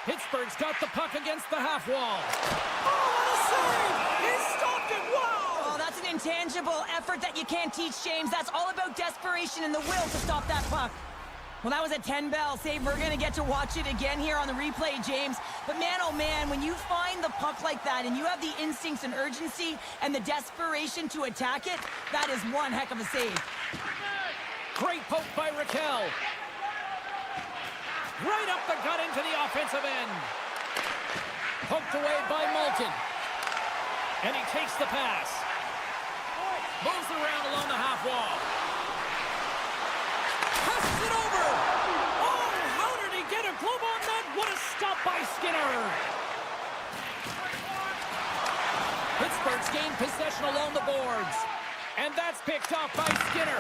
Pittsburgh's got the puck against the half wall. Oh, what a save! He stopped it! Wow! Oh, that's an intangible effort that you can't teach, James. That's all about desperation and the will to stop that puck. Well, that was a 10-bell save. We're going to get to watch it again here on the replay, James. But man, oh man, when you find the puck like that and you have the instincts and urgency and the desperation to attack it, that is one heck of a save. Great poke by Raquel. Right up the gut into the offensive end. Poked away by Moulton. And he takes the pass. Moves around along the half wall. Passes it over. Oh, how did he get a glove on that? What a stop by Skinner. Pittsburgh's gained possession along the boards. And that's picked off by Skinner.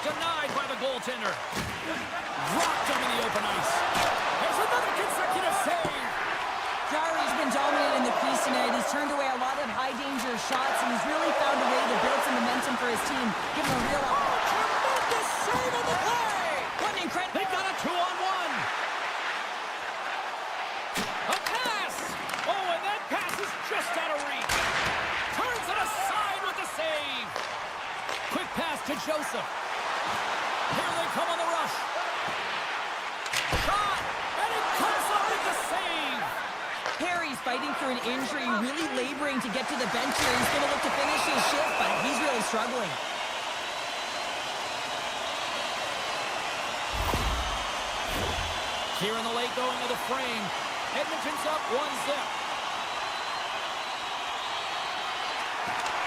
Denied by the goaltender. Rocked him in the open ice. There's another consecutive save. Jarry's been dominant in the crease tonight. He's turned away a lot of high-danger shots, and he's really found a way to build some momentum for his team. Give him a real... Tremendous save on the play! What an incredible... They've got a 2-on-1. A pass! Oh, and that pass is just out of reach. Turns it aside with the save. Quick pass to Joseph. Here they come on the rush. Shot! And he cuts off with the save. Perry's fighting through an injury, really laboring to get to the bench here. He's going to look to finish his shift, but he's really struggling. Here in the late going of the frame, Edmonton's up 1-0.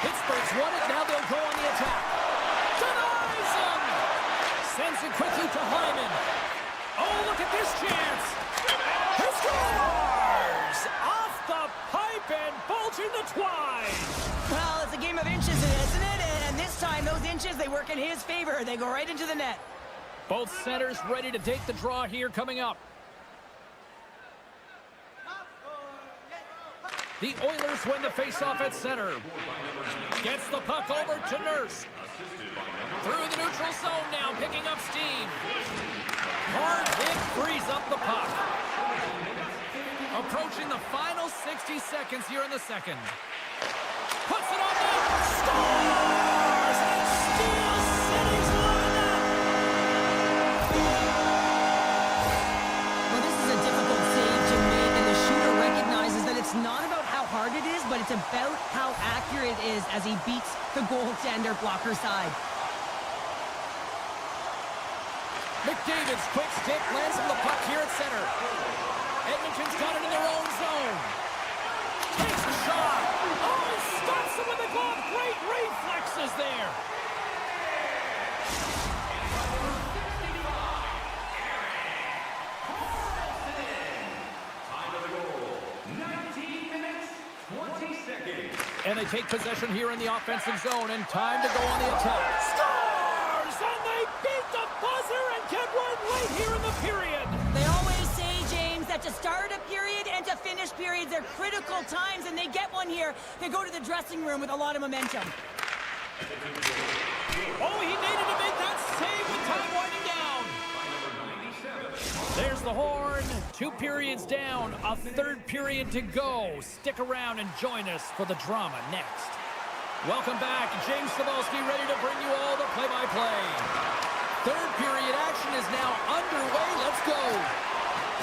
Pittsburgh's won it, now they'll go on the attack. Denies him! Sends it quickly to Hyman. Oh, look at this chance! He scores! Off the pipe and bulging the twine! Well, it's a game of inches, isn't it? And this time, those inches, they work in his favor. They go right into the net. Both centers ready to take the draw here coming up. The Oilers win the face-off at center. Gets the puck over to Nurse. Through the neutral zone now, picking up steam. Hard hit frees up the puck. Approaching the final 60 seconds here in the second. Puts it on net. Scores! And Steel City's won it! Well, this is a difficult save to make, and the shooter recognizes that it's not about how hard it is, but it's about how accurate it is as he beats the goaltender blocker side. McDavid's quick stick lands him the puck here at center. Edmonton's got it in their own zone. Takes a shot. Oh, he stops him with the glove. Great reflexes there. Time of the goal, 19 minutes, 20 seconds. And they take possession here in the offensive zone, and time to go on the attack. Scores! And they beat the buzzer and get one right here in the period. They always say, James, that to start a period and to finish periods are critical times, and they get one here. They go to the dressing room with a lot of momentum. Oh, he needed to make that save with time winding down. There's the horn. 2 periods down, a third period to go. Stick around and join us for the drama next. Welcome back. James Cebulski ready to bring you all the play-by-play. Third period action is now underway. Let's go.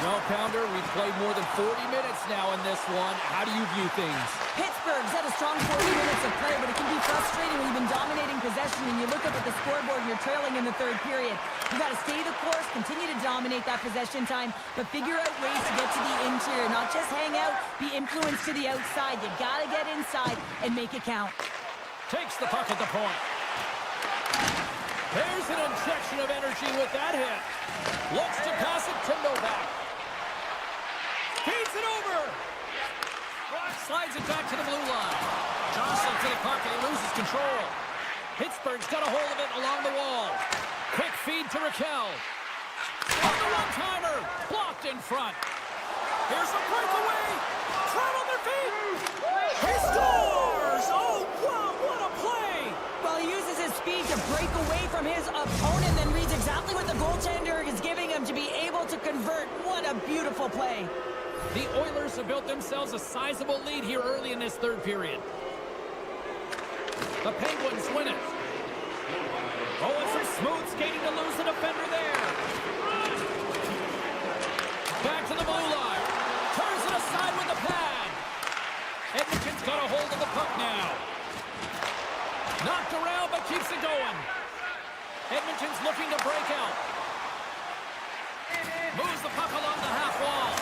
Well, Pounder, we've played more than 40 minutes now in this one. How do you view things? Pittsburgh's had a strong 40 minutes of play, but it can be frustrating when you've been dominating possession and you look up at the scoreboard and you're trailing in the third period. You got to stay the course, continue to dominate that possession time, but figure out ways to get to the interior, not just hang out, be influenced to the outside. You got to get inside and make it count. Takes the puck at the point. There's an injection of energy with that hit. Looks to pass it to Novak. Feeds it over. Slides it back to the blue line. Jostling to the puck and he loses control. Pittsburgh's got a hold of it along the wall. Quick feed to Raquel. On the one-timer. Blocked in front. Here's a breakaway. Flat on their feet. He scores! Oh, wow, what a play! Well, he uses his speed to break away from his opponent, then reads exactly what the goaltender is giving him to be able to convert. What a beautiful play. The Oilers have built themselves a sizable lead here early in this third period. The Penguins win it. Oh, and some smooth skating to lose the defender there. Back to the blue line. Turns it aside with the pad. Edmonton's got a hold of the puck now. Knocked around, but keeps it going. Edmonton's looking to break out. Moves the puck along the half wall.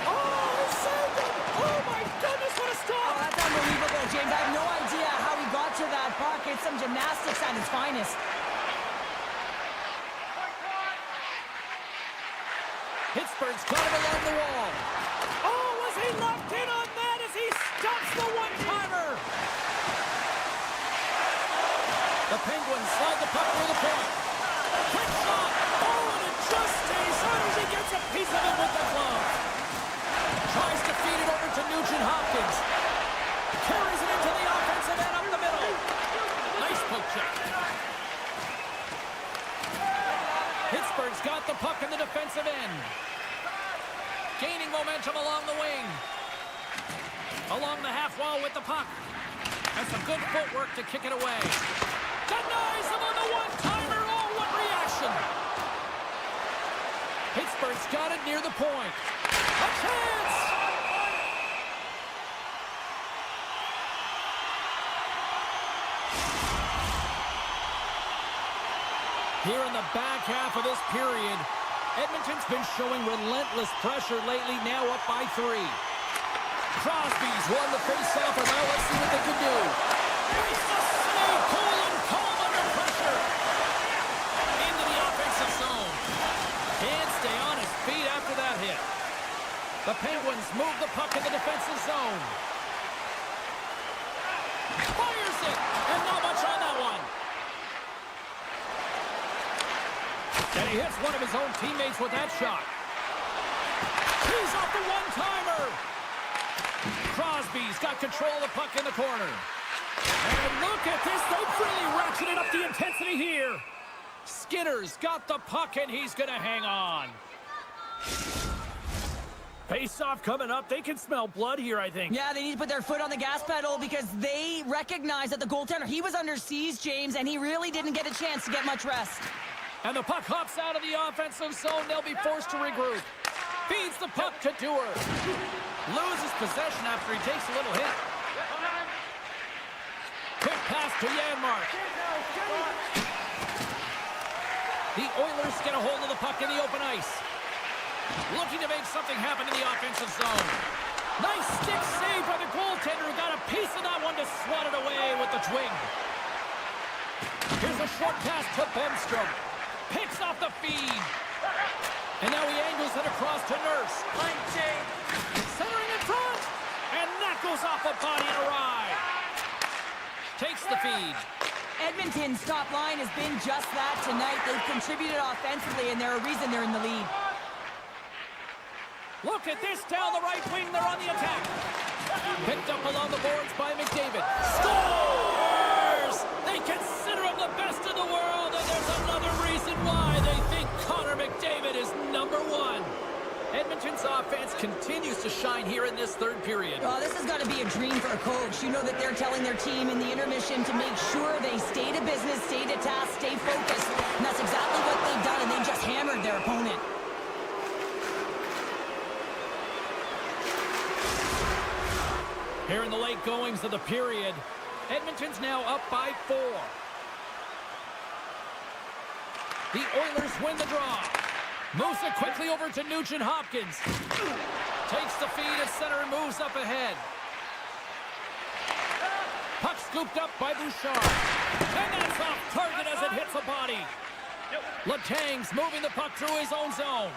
Oh, he saved it! Oh, my goodness, what a stop! Oh, that's unbelievable, James. I have no idea how he got to that puck. It's some gymnastics at its finest. Pittsburgh's got him along the wall. Oh, was he locked in on that as he stops the one-timer? The Penguins slide the puck through the point. Quick shot! Oh, and it just stays on as he gets a piece of it with the glove. Tries to feed it over to Nugent-Hopkins. Carries it into the offensive end up the middle. Nice poke check. Pittsburgh's got the puck in the defensive end. Gaining momentum along the wing. Along the half wall with the puck. And some good footwork to kick it away. Denies him on the one-timer. Oh, what reaction. Pittsburgh's got it near the point. A chance! Here in the back half of this period, Edmonton's been showing relentless pressure lately, now up by 3. Crosby's won the face-off, and now let's see what they can do. Makes the save, cool and calm under pressure. Into the offensive zone. Can't stay on his feet after that hit. The Penguins move the puck in the defensive zone. Fires it, and not much on that one. And he hits one of his own teammates with that shot. He's off the one-timer. Crosby's got control of the puck in the corner. And look at this. They've really ratcheted up the intensity here. Skinner's got the puck, and he's going to hang on. Face-off coming up. They can smell blood here, I think. Yeah, they need to put their foot on the gas pedal because they recognize that the goaltender, he was under siege, James, and he really didn't get a chance to get much rest. And the puck hops out of the offensive zone. They'll be forced to regroup. Feeds the puck to Dewar. Loses possession after he takes a little hit. Quick pass to Janmark. The Oilers get a hold of the puck in the open ice. Looking to make something happen in the offensive zone. Nice stick save by the goaltender who got a piece of that one to swat it away with the twig. Here's a short pass to Bemstrom. Picks off the feed. And now he angles it across to Nurse. Centering in front. And that goes off a body and a ride. Takes the feed. Edmonton's top line has been just that tonight. They've contributed offensively, and they're a reason they're in the lead. Look at this down the right wing. They're on the attack. Picked up along the boards by McDavid. Scores! They consider him the best in the world, and there's another reason why they think Connor McDavid is #1. Edmonton's offense continues to shine here in this third period. Oh, this has got to be a dream for a coach. You know that they're telling their team in the intermission to make sure they stay to business, stay to task, stay focused. And that's exactly what they've done, and they just hammered their opponent. Here in the late goings of the period, Edmonton's now up by 4. The Oilers win the draw. Moves it quickly over to Nugent-Hopkins. Takes the feed at center and moves up ahead. Puck scooped up by Bouchard. And that's off target as it hits the body. Letang's moving the puck through his own zone.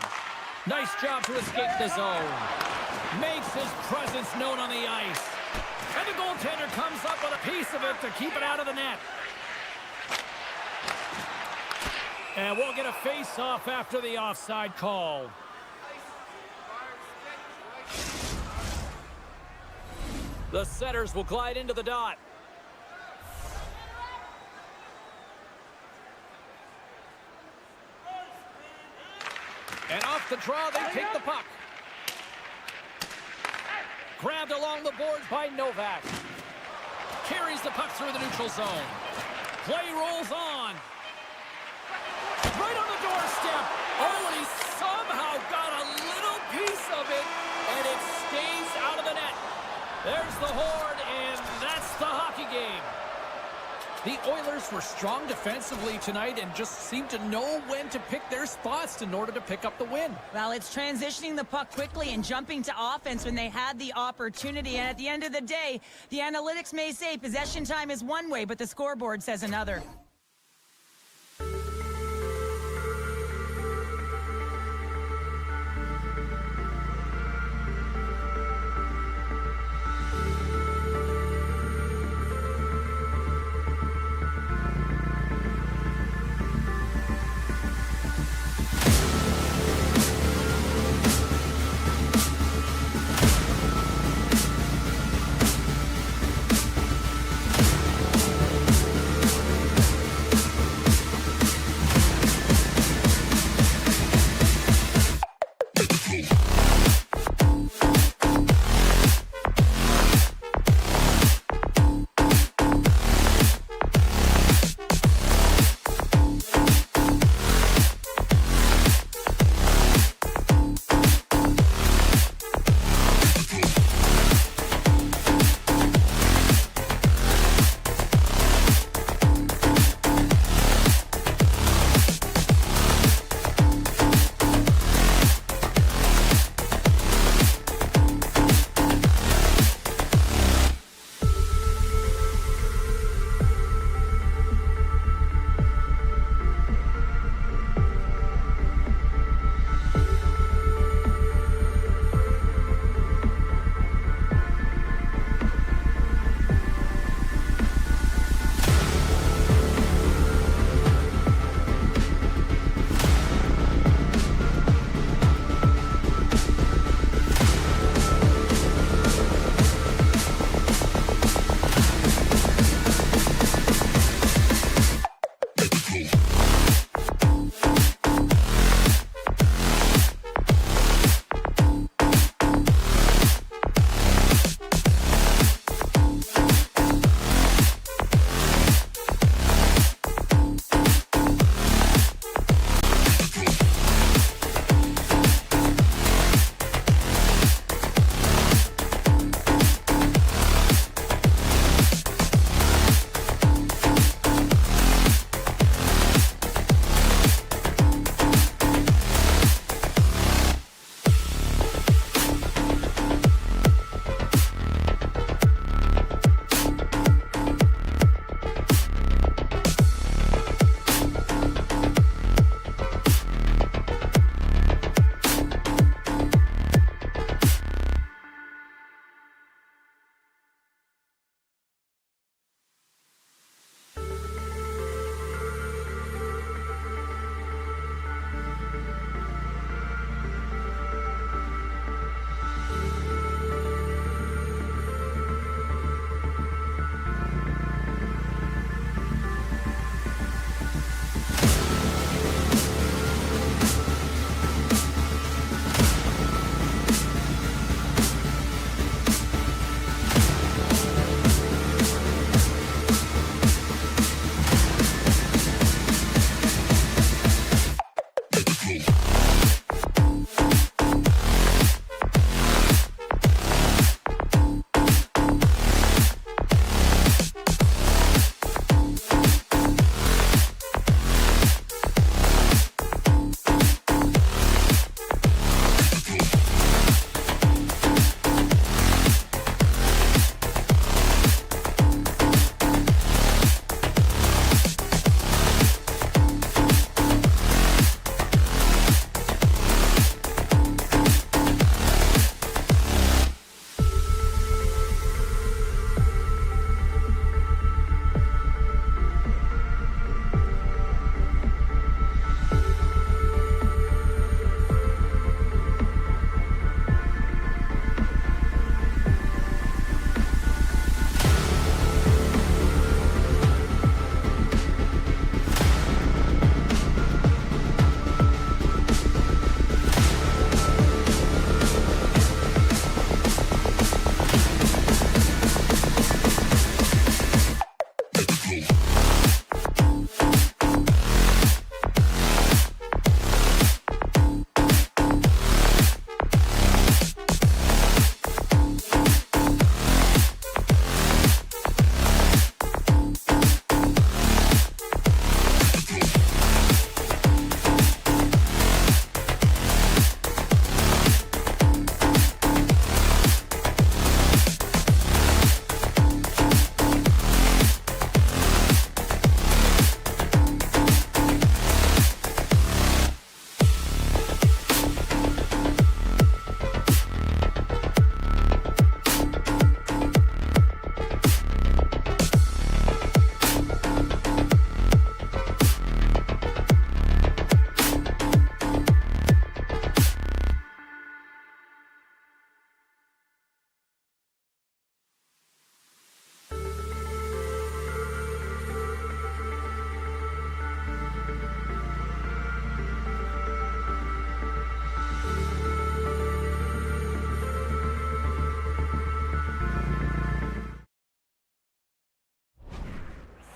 Nice job to escape the zone. Makes his presence known on the ice. And the goaltender comes up with a piece of it to keep it out of the net. And we'll get a face-off after the offside call. The setters will glide into the dot. And off the draw, they take the puck. Grabbed along the boards by Novak. Carries the puck through the neutral zone. Play rolls on. Right on the doorstep. Oh, and he somehow got a little piece of it, and it stays out of the net. There's the horn, and that's the hockey game. The Oilers were strong defensively tonight and just seemed to know when to pick their spots in order to pick up the win. Well, it's transitioning the puck quickly and jumping to offense when they had the opportunity. And at the end of the day, the analytics may say possession time is one way, but the scoreboard says another.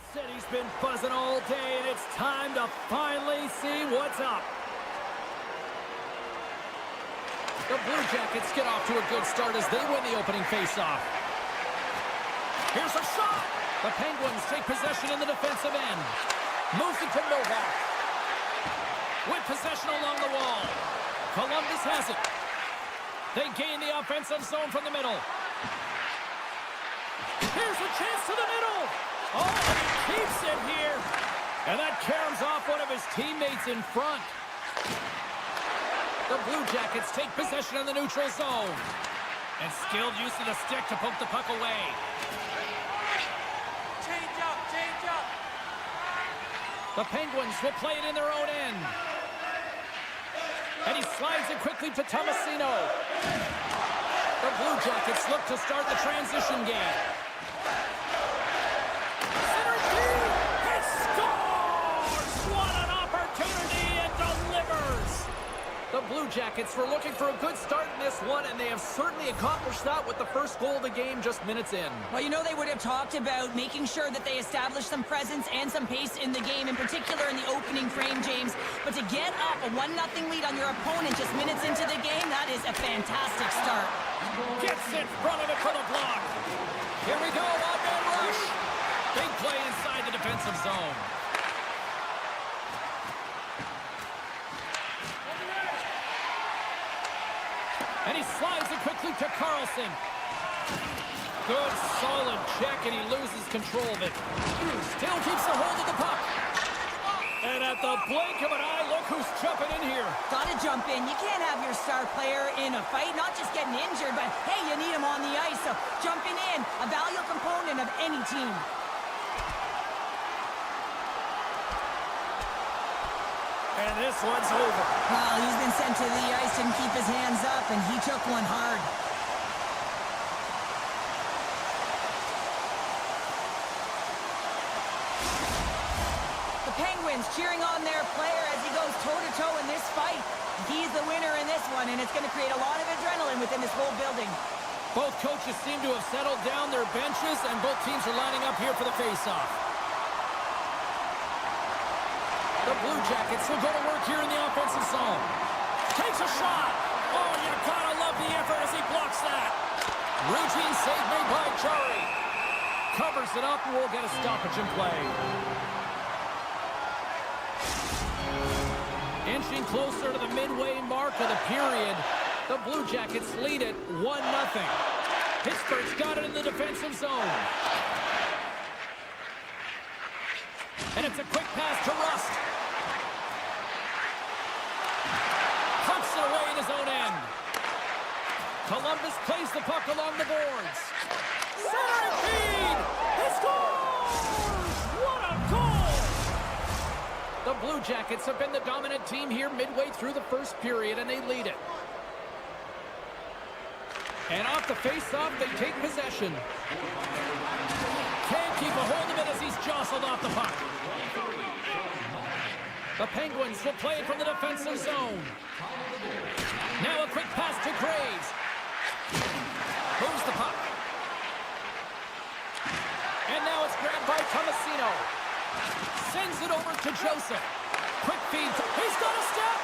Said he's been buzzing all day, and it's time to finally see what's up. The Blue Jackets get off to a good start as they win the opening faceoff. Here's a shot! The Penguins take possession in the defensive end. Moves it to Novak. With possession along the wall. Columbus has it. They gain the offensive zone from the middle. Here's a chance to the middle. Oh, and he keeps it here. And that caroms off one of his teammates in front. The Blue Jackets take possession in the neutral zone. And skilled use of the stick to poke the puck away. Change up, change up. The Penguins will play it in their own end. And he slides it quickly to Tomasino. The Blue Jackets look to start the transition game. Center field, he scores! What an opportunity, and delivers! The Blue Jackets were looking for a good start in this one, and they have certainly accomplished that with the first goal of the game just minutes in. Well, you know, they would have talked about making sure that they establish some presence and some pace in the game, in particular in the opening frame, James. But to get up a 1-0 lead on your opponent just minutes into the game, that is a fantastic start. Gets in front of it for the block. Here we go, odd-man rush. Big play inside the defensive zone. And he slides it quickly to Carlson. Good, solid check, and he loses control of it. Still keeps a hold of the puck. And at the blink of an eye, look who's jumping in here. Gotta jump in. You can't have your star player in a fight, not just getting injured, but hey, you need him on the ice. So jumping in, a valuable component of any team. And this one's over. Well, he's been sent to the ice, didn't keep his hands up, and he took one hard. The Penguins cheering on their player as he goes toe-to-toe in this fight. He's the winner in this one, and it's going to create a lot of adrenaline within this whole building. Both coaches seem to have settled down their benches, and both teams are lining up here for the face-off. The Blue Jackets will go to work here in the offensive zone. Takes a shot. Oh, you gotta love the effort as he blocks that. Routine save made by Chari. Covers it up and we'll get a stoppage in play. Inching closer to the midway mark of the period, the Blue Jackets lead it 1-0. Pittsburgh's got it in the defensive zone. And it's a quick pass to Rust. Pumps it away in his own end. Columbus plays the puck along the boards. Center feed! He scores! What a goal! The Blue Jackets have been the dominant team here midway through the first period, and they lead it. And off the face-off, they take possession. Can't keep a hold of it as he's jostled off the puck. The Penguins will play it from the defensive zone. Now a quick pass to Graves. Moves the puck. And now it's grabbed by Tomasino. Sends it over to Joseph. Quick feed. He's got a step.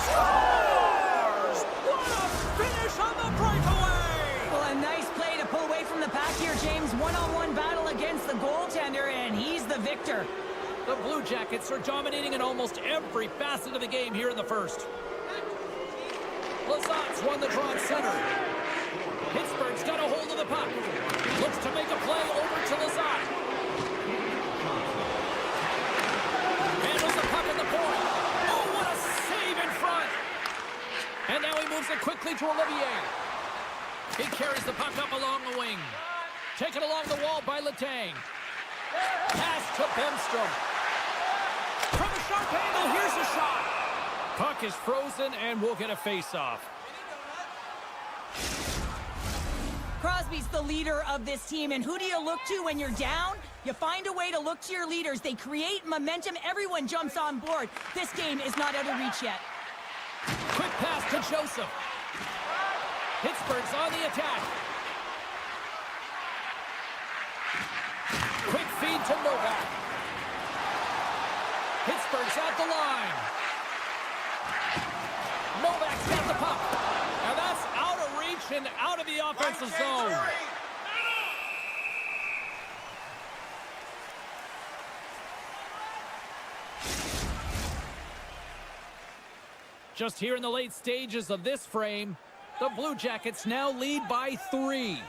Scores! What a finish on the breakaway! Well, a nice play to pull away from the pack here, James. One-on-one battle against the goaltender, and he's the victor. The Blue Jackets are dominating in almost every facet of the game here in the first. Lazat's won the draw at center. Pittsburgh's got a hold of the puck. Looks to make a play over to Lazat. Handles the puck at the point. Oh, what a save in front. And now he moves it quickly to Olivier. He carries the puck up along the wing. Taken along the wall by Letang. Pass to Bemstrom. From a sharp angle, here's a shot. Puck is frozen, and we'll get a face-off. Crosby's the leader of this team, and who do you look to when you're down? You find a way to look to your leaders. They create momentum. Everyone jumps on board. This game is not out of reach yet. Quick pass to Joseph. Pittsburgh's on the attack. Quick feed It's at the line. Novak's got the puck. And that's out of reach and out of the offensive zone. Just here in the late stages of this frame, the Blue Jackets now lead by 3.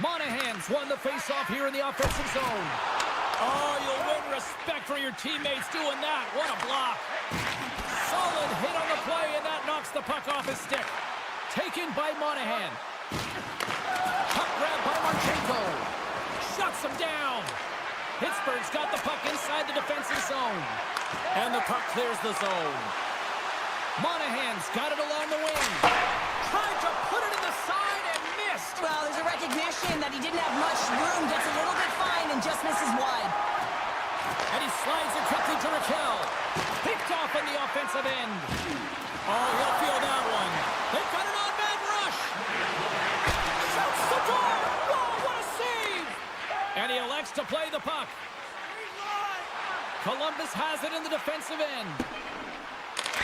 Monahan's won the faceoff here in the offensive zone. Oh, you'll win respect for your teammates doing that. What a block. Solid hit on the play, and that knocks the puck off his stick. Taken by Monahan. Puck grab by Marchenko. Shuts him down. Pittsburgh's got the puck inside the defensive zone. And the puck clears the zone. Monahan's got it along the wing. Tried to put it in the side and missed. Well, there's a recognition that he didn't have much room, gets a little bit fine, and just misses wide. And he slides it quickly to Raquel. Picked off on the offensive end. Oh, he'll feel that one. They've got an on-man rush. Shoots the door. Whoa, what a save. And he elects to play the puck. Columbus has it in the defensive end.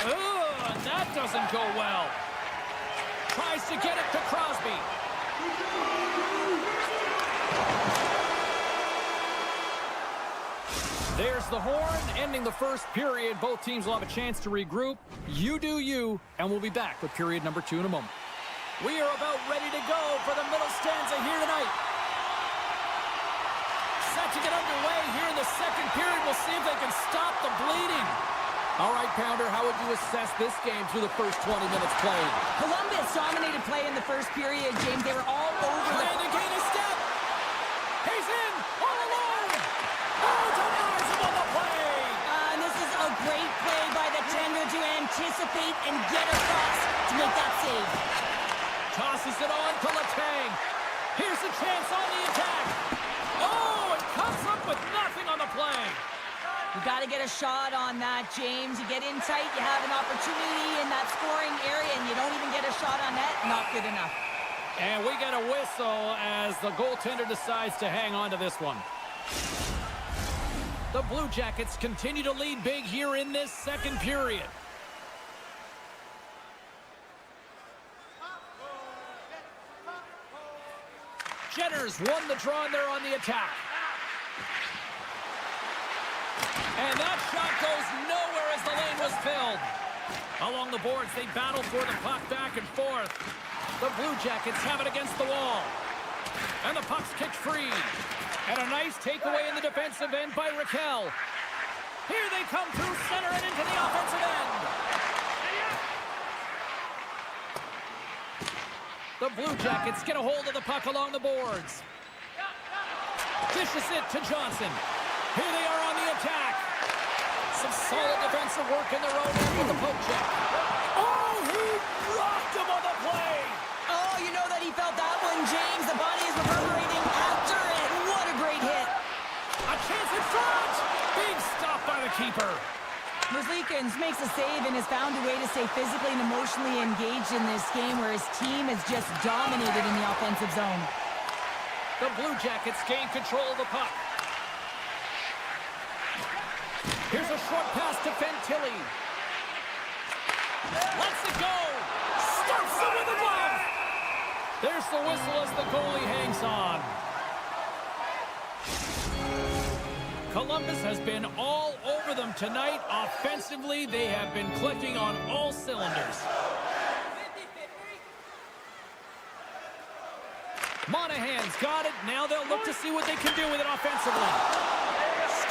And that doesn't go well. Tries to get it to Crosby. There's the horn, ending the first period. Both teams will have a chance to regroup. You do you, and we'll be back with period number 2 in a moment. We are about ready to go for the middle stanza here tonight. Set to get underway here in the second period. We'll see if they can stop the bleeding. All right, Pounder, how would you assess this game through the first 20 minutes played? Columbus dominated play in the first period, James. They were all over trying to gain a step. He's in, all alone. Oh, denies him on the play. And this is a great play by the tender to anticipate and get across to make that save. Tosses it on to Letang. Here's a chance on the attack. Oh, it comes up with nothing on the play. You got to get a shot on that, James. You get in tight, you have an opportunity in that scoring area, and you don't even get a shot on net. Not good enough. And we get a whistle as the goaltender decides to hang on to this one. The Blue Jackets continue to lead big here in this second period. Jenner's won the draw, and they're on the attack. And that shot goes nowhere as the lane was filled. Along the boards, they battle for the puck back and forth. The Blue Jackets have it against the wall. And the puck's kicked free. And a nice takeaway in the defensive end by Raquel. Here they come through center and into the offensive end. The Blue Jackets get a hold of the puck along the boards. Dishes it to Johnson. Here they are on the attack. Some solid defensive work in their own end with the poke check. Oh, he rocked him on the play. Oh, you know that he felt that one, James. The body is reverberating after it. What a great hit. A chance in front. Being stopped by the keeper. Merzlikins makes a save and has found a way to stay physically and emotionally engaged in this game where his team has just dominated in the offensive zone. The Blue Jackets gain control of the puck. Here's a short pass to Fantilli. Lets it go. Stuffs it with a glove. There's the whistle as the goalie hangs on. Columbus has been all over them tonight. Offensively, they have been clicking on all cylinders. Monahan's got it. Now they'll look to see what they can do with it offensively.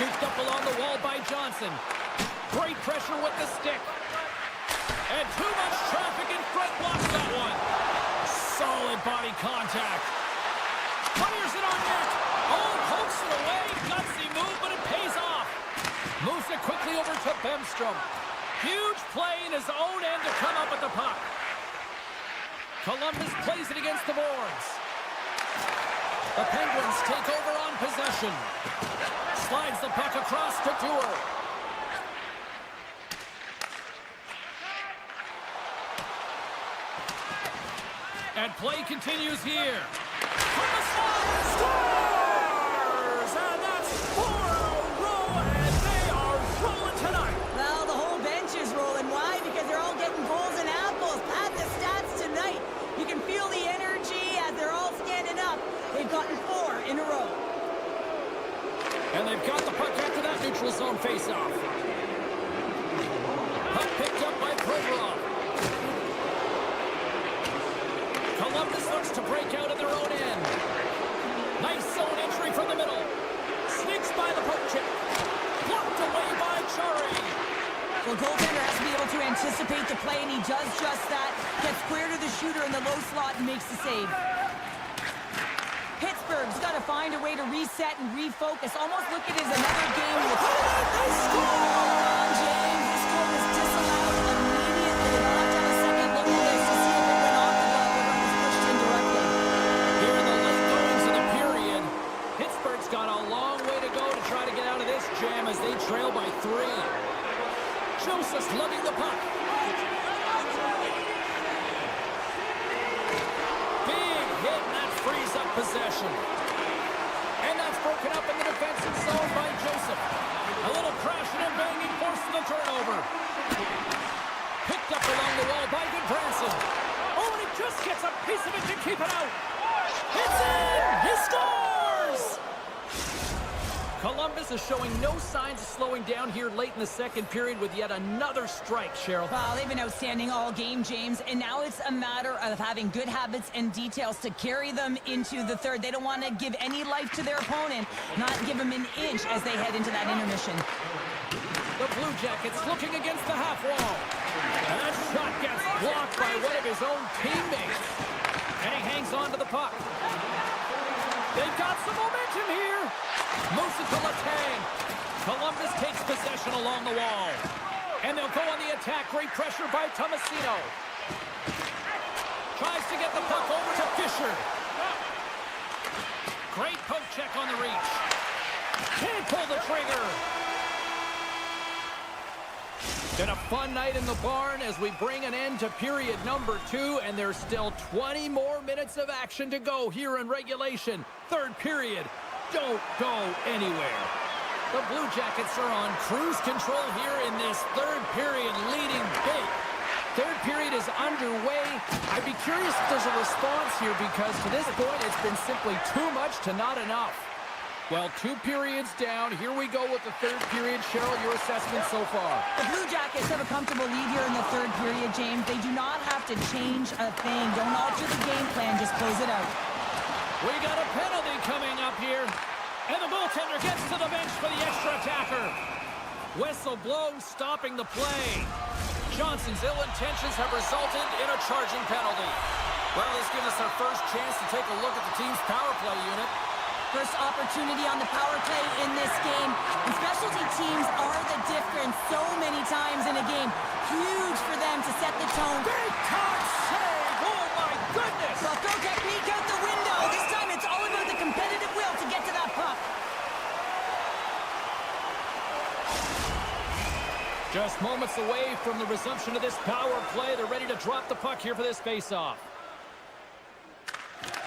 Scooped up along the wall by Johnson. Great pressure with the stick. And too much traffic in front blocks that one. Solid body contact. Fires it on net. Oh, pokes it away. Gutsy move, but it pays off. Moves it quickly over to Bemstrom. Huge play in his own end to come up with the puck. Columbus plays it against the boards. The Penguins take over on possession. Slides the puck across to Dewar. And play continues here. From the slide, scores! And that's 4-1! And they've got the puck after that neutral zone faceoff. Puck picked up by Provorov. Columbus looks to break out of their own end. Nice zone entry from the middle. Sneaks by the poke check. Blocked away by Chari. Well, goaltender has to be able to anticipate the play, and he does just that. Gets square to the shooter in the low slot and makes the save. Pittsburgh's got to find a way to reset and refocus. Almost look at it as another game with... They score! James, this goal was disallowed immediately. They'll have to have a second look at this to see if it went off the glove or if it was pushed in directly. Here in the late goings of the period, Pittsburgh's got a long way to go to try to get out of this jam as they trail by 3. Joseph's lugging the puck. Big hit, and that frees up possession. And that's broken up in the defensive zone by Joseph. A little crashing and banging forces the turnover. Picked up along the wall by Goodbranson. Oh, and he just gets a piece of it to keep it out. It's in! He scores! Columbus is showing no signs of slowing down here late in the second period with yet another strike, Cheryl. Well, they've been outstanding all game, James, and now it's a matter of having good habits and details to carry them into the third. They don't want to give any life to their opponent, not give them an inch as they head into that intermission. The Blue Jackets looking against the half wall. And that shot gets blocked by one of his own teammates. And he hangs on to the puck. They've got some momentum here. Moves it to Letang. Columbus takes possession along the wall. And they'll go on the attack. Great pressure by Tomasino. Tries to get the puck over to Fisher. Great poke check on the reach. Can't pull the trigger. Been a fun night in the barn as we bring an end to period number 2, and there's still 20 more minutes of action to go here in regulation. Third period. Don't go anywhere. The Blue Jackets are on cruise control here in this third period, leading big. Third period is underway. I'd be curious if there's a response here because to this point it's been simply too much to not enough. Well, 2 periods down. Here we go with the third period. Cheryl, your assessment so far? The Blue Jackets have a comfortable lead here in the third period, James. They do not have to change a thing. Don't alter the game plan. Just close it out. We got a penalty coming up here. And the goaltender gets to the bench for the extra attacker. Whistle blown, stopping the play. Johnson's ill intentions have resulted in a charging penalty. Well, this gives us our first chance to take a look at the team's power play unit. First opportunity on the power play in this game. And specialty teams are the difference so many times in a game. Huge for them to set the tone. Big time save! Oh my goodness! Well, throw technique out the window. This time it's all about the competitive will to get to that puck. Just moments away from the resumption of this power play. They're ready to drop the puck here for this face-off.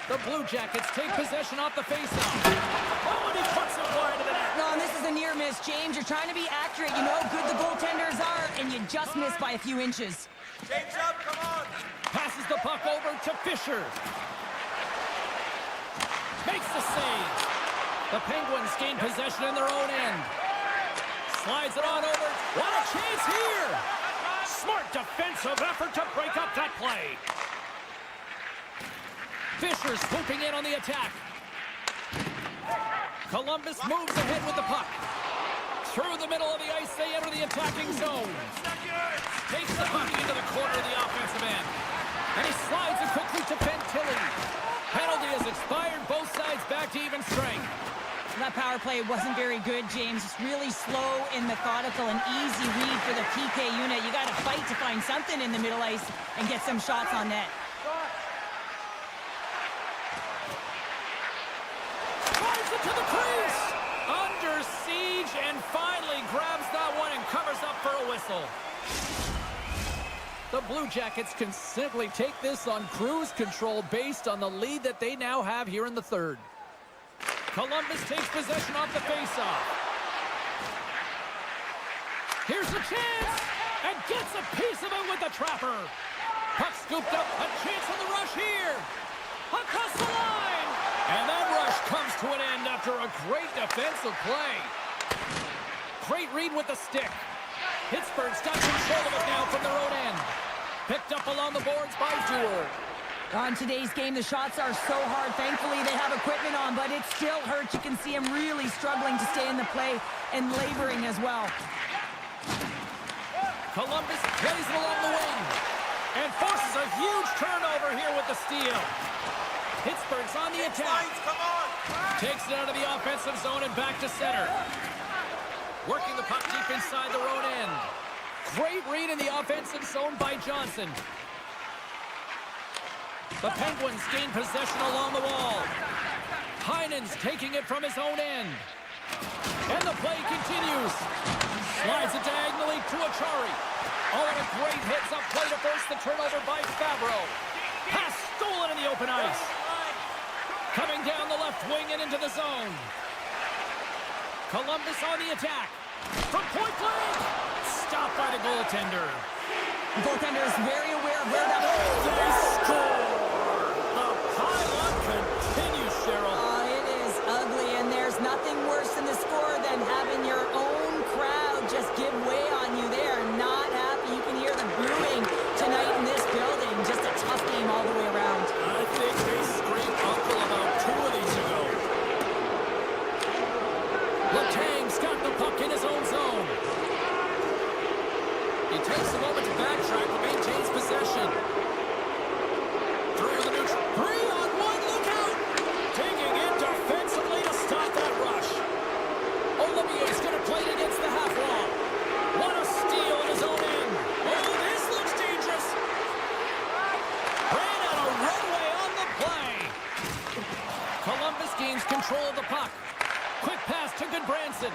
The Blue Jackets take possession off the face-off. Oh, and he puts it wide to the net. No, and this is a near miss, James. You're trying to be accurate. You know how good the goaltenders are, and you just missed by a few inches. Change up, come on. Passes the puck over to Fisher. Makes the save. The Penguins gain possession in their own end. Slides it on over. What a chance here! Smart defensive effort to break up that play. Fisher swooping in on the attack. Columbus moves ahead with the puck. Through the middle of the ice, they enter the attacking zone. Takes the puck into the corner of the offensive end. And he slides it quickly to Fantilli. Penalty has expired. Both sides back to even strength. That power play wasn't very good, James. It's really slow and methodical, an easy read for the PK unit. You got to fight to find something in the middle ice and get some shots on net. Drives it to the crease. Under siege and finally grabs that one and covers up for a whistle. The Blue Jackets can simply take this on cruise control based on the lead that they now have here in the third. Columbus takes possession off the faceoff. Here's a chance, and gets a piece of it with the trapper. Puck scooped up, a chance on the rush here. Across the line, and that rush comes to an end after a Great defensive play. Great read with the stick. Pittsburgh's got control of it now from their own end. Picked up along the boards by Dewar. On today's game, the shots are so hard. Thankfully, they have equipment on, but it still hurts. You can see him really struggling to stay in the play and laboring as well. Columbus plays it along the wing and forces a huge turnover here with the steal. Pittsburgh's on the attack. Come on! Takes it out of the offensive zone and back to center. Working the puck deep inside their own end. Great read in the offensive zone by Johnson. The Penguins gain possession along the wall. Heinen's taking it from his own end. And the play continues. Slides it diagonally to Achari. Oh, and a great hits up play to force the turnover by Fabro. Pass stolen in the open ice. Coming down the left wing and into the zone. Columbus on the attack. From point blank. Stopped by the goaltender. The goaltender is very aware of where that They score. The pile-on continues, Cheryl. it is ugly, and there's nothing worse in the score than having your own crowd just give way on you. They are not happy. You can hear the booing tonight in this building. Just a tough game all the way around. I think they screamed uncle about 2 of these ago. Letang's got the puck in his own zone. He takes a moment to backtrack but maintains possession. Through the neutral. 3-on-1, look out! Taking it defensively to stop that rush. Olivier's going to play it against the half wall. What a steal in his own end. Oh, this looks dangerous. Ran out of runway on the play. Columbus gains control of the puck. Quick pass to Goodbranson.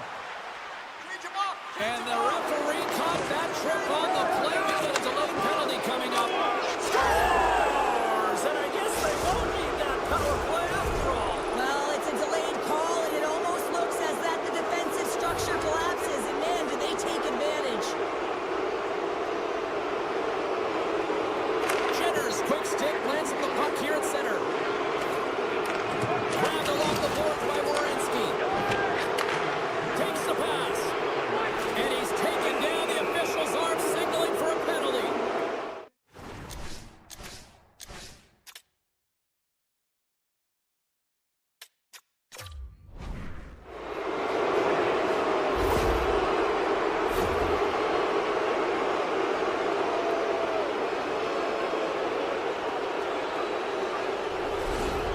And the referee caught that trip on the play. We've got a delayed penalty coming up. Scores! And I guess they won't need that power play after all. Well, it's a delayed call, and it almost looks as that the defensive structure collapses. And man, do they take advantage. Jenner's quick stick lands the puck here at center. Grabbed along the boards by Werenski. Takes the pass. And he's taken down. The official's arm signaling for a penalty.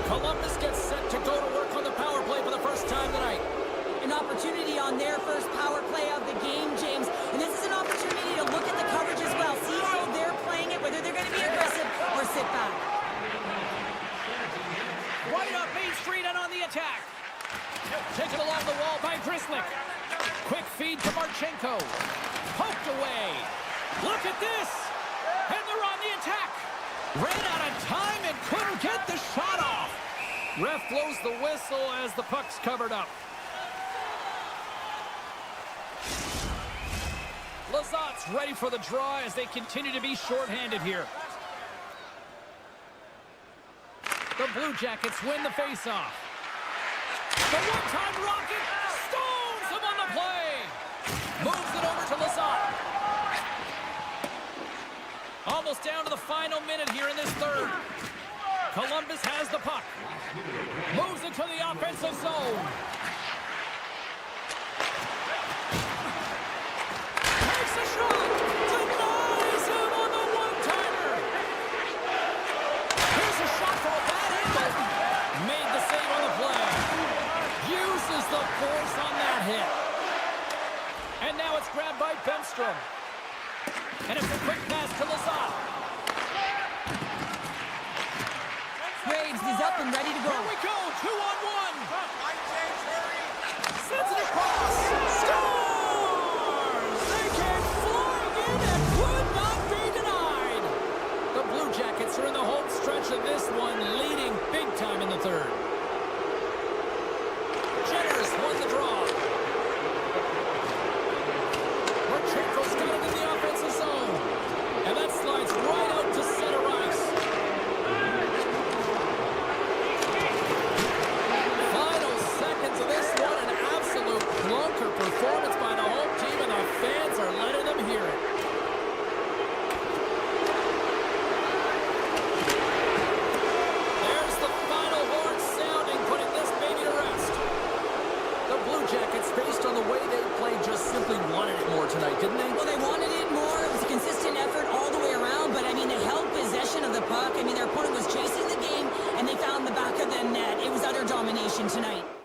Columbus gets set to go to work on the power play for the first time tonight. An opportunity on their first power play of the game, James. And this is an opportunity to look at the coverage as well. See how they're playing it, whether they're going to be aggressive or sit back. Right up Main Street and on the attack. Taken along the wall by Grisslick. Quick feed to Marchenko. Poked away. Look at this. And they're on the attack. Ran out of time and couldn't get the shot off. Ref blows the whistle as the puck's covered up. Lazat's ready for the draw as they continue to be shorthanded here. The Blue Jackets win the faceoff. The one-time rocket stones him on the play. Moves it over to Lazat. Almost down to the final minute here in this third. Columbus has the puck. Moves it to the offensive zone. Takes a shot. Denies him on the one-timer. Here's a shot from a bad angle. Made the save on the play. Uses the force on that hit. And now it's grabbed by Bemstrom. And it's a quick pass to Lazat. Graves is up and ready to go. Here we go, 2-on-1. Sends it across. Scores! They came flying in and could not be denied. The Blue Jackets are in the home stretch of this one, leading big time in the third. Jenners won the draw. Marchenko's got it in the offensive zone. And that slides right out to center ice. on the way they played, just simply wanted it more tonight, didn't they? Well, they wanted it more. It was a consistent effort all the way around, but, I mean, they held possession of the puck. I mean, their opponent was chasing the game, and they found the back of the net. It was utter domination tonight.